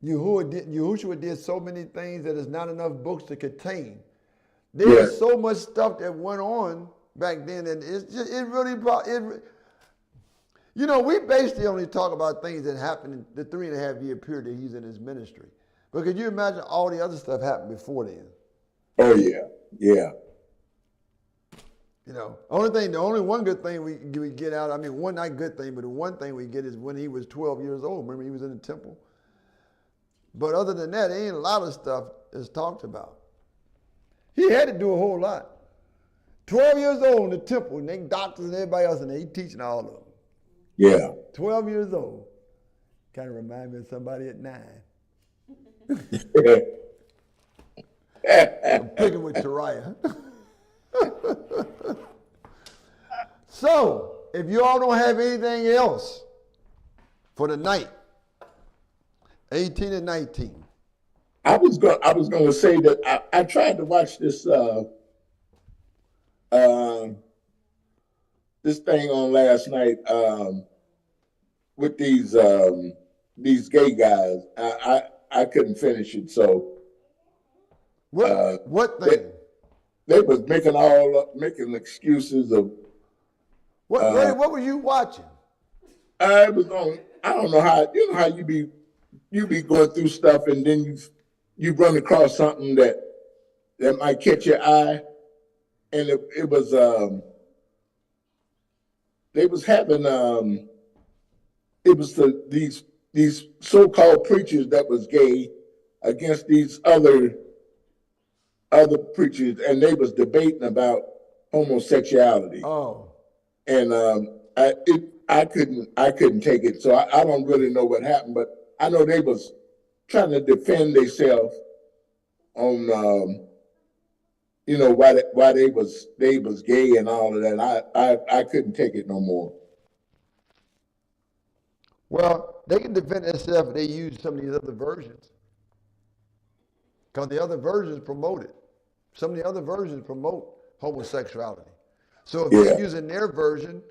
Yahushua did so many things that there's not enough books to contain. There was so much stuff that went on back then, and we basically only talk about things that happened in the 3.5-year period that he's in his ministry. But could you imagine all the other stuff happened before then? Oh, yeah. Yeah. You know, the only one good thing we get out, one not good thing, but the one thing we get is when he was 12 years old. Remember, he was in the temple. But other than that, there ain't a lot of stuff that's talked about. He had to do a whole lot. 12 years old in the temple, and they doctors and everybody else, and they teaching all of them. Yeah. 12 years old. Kind of remind me of somebody at 9. I'm picking with Tariah. So, if you all don't have anything else for the night, 18 and 19. I was going to say that I tried to watch this this thing on last night with these gay guys. I couldn't finish it, so what thing? They was making excuses of what were you watching? I was on. I don't know how you be going through stuff, and then you run across something that might catch your eye, and it was they was having it was these so-called preachers that was gay against these other preachers, and they was debating about homosexuality. Oh. And I couldn't take it, so I don't really know what happened, but I know they was trying to defend themselves on why they was gay and all of that. I couldn't take it no more. Well, they can defend themselves if they use some of these other versions, because the other versions promote it. Some of the other versions promote homosexuality. So if they're using their version,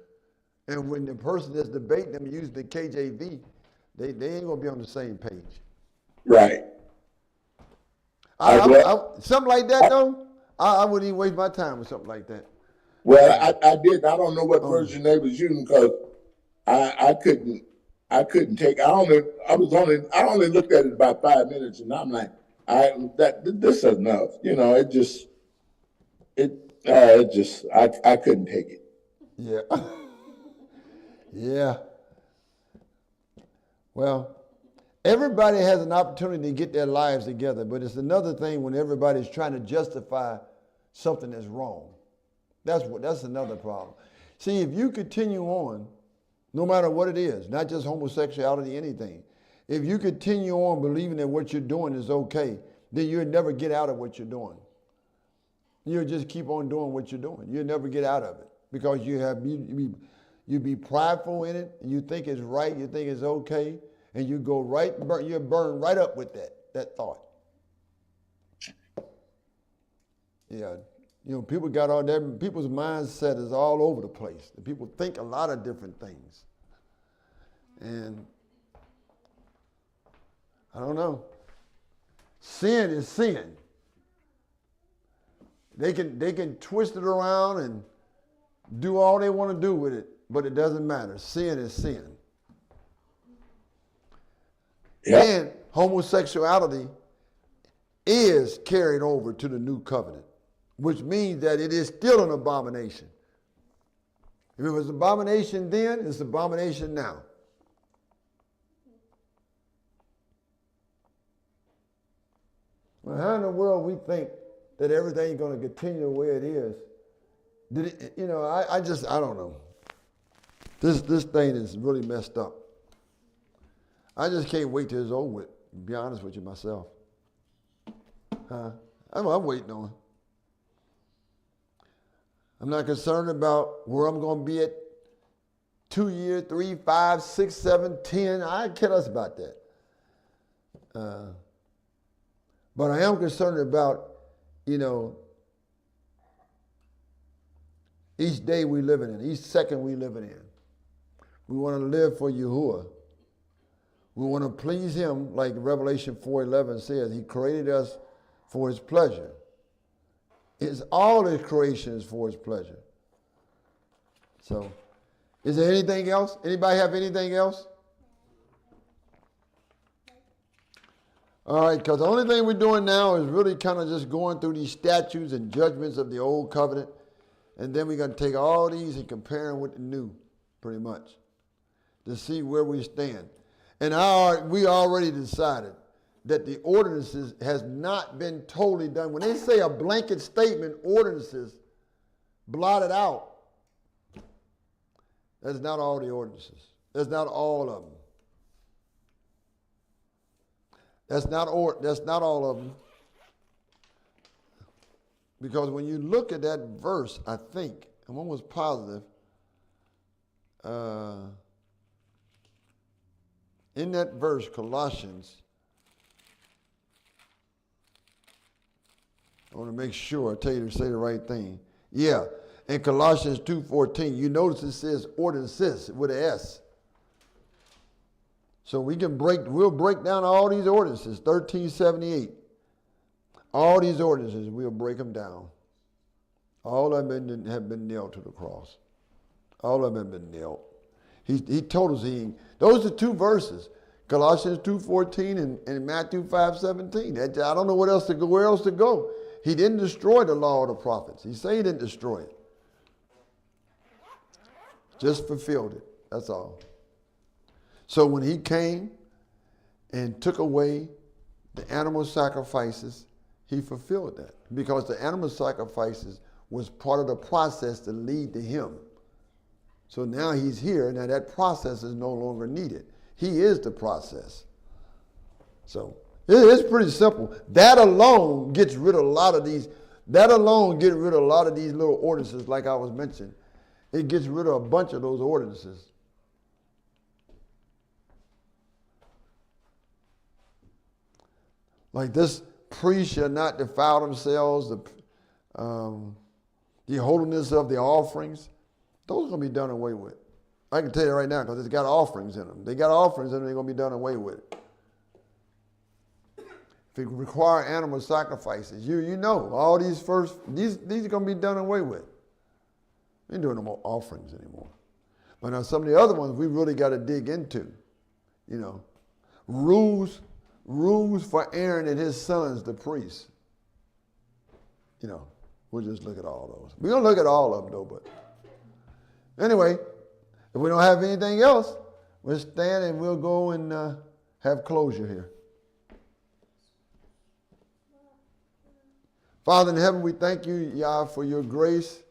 and when the person that's debating them uses the KJV, they ain't gonna be on the same page. Right. Something like that, though, I wouldn't even waste my time with something like that. Well, I did. I don't know what version they was using, because I couldn't take. I only looked at it about 5 minutes, and I'm like, this is enough. I couldn't take it. Yeah. Yeah. Well, everybody has an opportunity to get their lives together, but it's another thing when everybody's trying to justify something that's wrong. That's another problem. See, if you continue on, no matter what it is, not just homosexuality, anything, if you continue on believing that what you're doing is okay, then you'll never get out of what you're doing. You'll just keep on doing what you're doing. You'll never get out of it because you be prideful in it, and you think it's right, you think it's okay, and you go right, you're burned right up with that thought. Yeah, people got all that. People's mindset is all over the place. People think a lot of different things, and I don't know. Sin is sin. They can twist it around and do all they want to do with it, but it doesn't matter. Sin is sin. Yep. And homosexuality is carried over to the new covenant, which means that it is still an abomination. If it was an abomination then, it's an abomination now. Well, how in the world we think that everything's going to continue the way it is? I don't know. This thing is really messed up. I just can't wait till it's over with, to be honest with you myself. I'm waiting on it. I'm not concerned about where I'm going to be at 2 years, 3, 5, 6, 7, 10. I can't care less about that. But I am concerned about, each day we living in, each second we living in. We want to live for Yahuwah. We want to please him, like Revelation 4:11 says. He created us for his pleasure. All his creation is for his pleasure. So, is there anything else? Anybody have anything else? All right, because the only thing we're doing now is really kind of just going through these statutes and judgments of the old covenant, and then we're going to take all these and compare them with the new, pretty much, to see where we stand. And we already decided that the ordinances has not been totally done. When they say a blanket statement, ordinances, blotted out, that's not all the ordinances. That's not all of them. That's not all of them. Because when you look at that verse, I think, I'm almost positive, in that verse, Colossians, I want to make sure I tell you to say the right thing. Yeah, in Colossians 2:14, you notice it says ordinances with an S. So we'll break down all these ordinances, 1378. All these ordinances, we'll break them down. All of them have been nailed to the cross. All of them have been nailed. He told us those are two verses, Colossians 2:14 and Matthew 5:17. I don't know where else to go. He didn't destroy the law of the prophets. He said he didn't destroy it. Just fulfilled it. That's all. So when he came and took away the animal sacrifices, he fulfilled that. Because the animal sacrifices was part of the process to lead to him. So now he's here. Now that process is no longer needed. He is the process. So it's pretty simple. That alone gets rid of a lot of these. That alone gets rid of a lot of these little ordinances, like I was mentioning. It gets rid of a bunch of those ordinances. Like this, priests shall not defile themselves. The holiness of the offerings, those are going to be done away with. I can tell you right now because it's got offerings in them. They got offerings in them, they're going to be done away with. If it require animal sacrifices, you know, all these are going to be done away with. We ain't doing no more offerings anymore. But now some of the other ones we really got to dig into. Rules for Aaron and his sons, the priests. We'll just look at all those. We're going to look at all of them, though. But anyway, if we don't have anything else, we'll stand and we'll go and have closure here. Father in heaven, we thank you, Yah, for your grace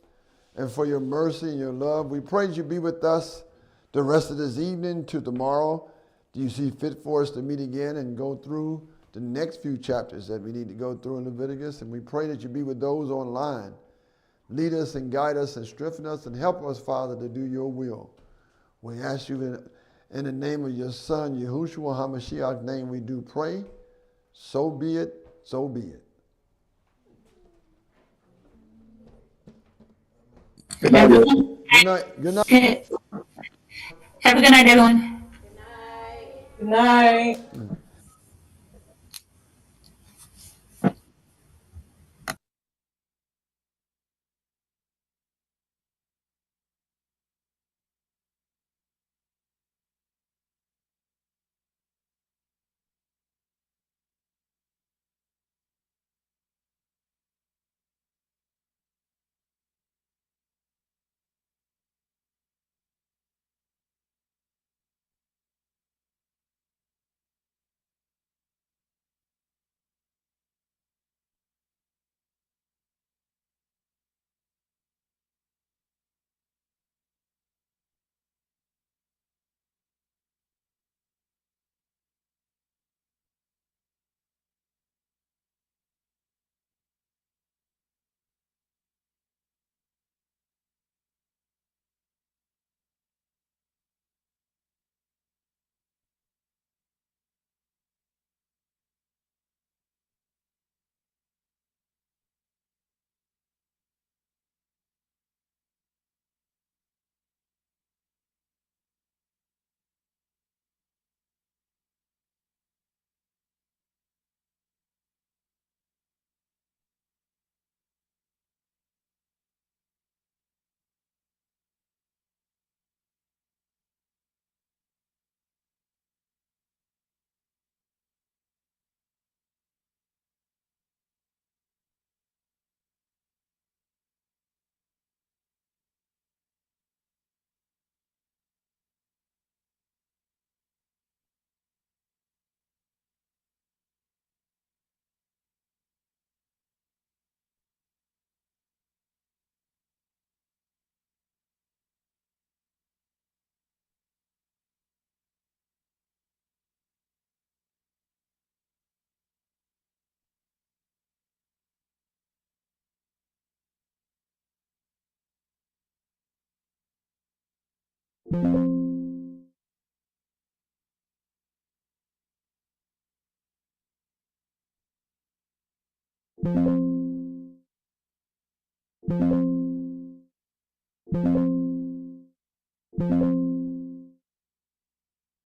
and for your mercy and your love. We pray that you be with us the rest of this evening to tomorrow, do you see fit for us to meet again and go through the next few chapters that we need to go through in Leviticus? And we pray that you be with those online. Lead us and guide us and strengthen us and help us, Father, to do your will. We ask you in the name of your Son, Yahushua HaMashiach's name, we do pray. So be it, so be it. Good night, everyone. Good night. Good night. Have a good night, everyone. Good night. Good night.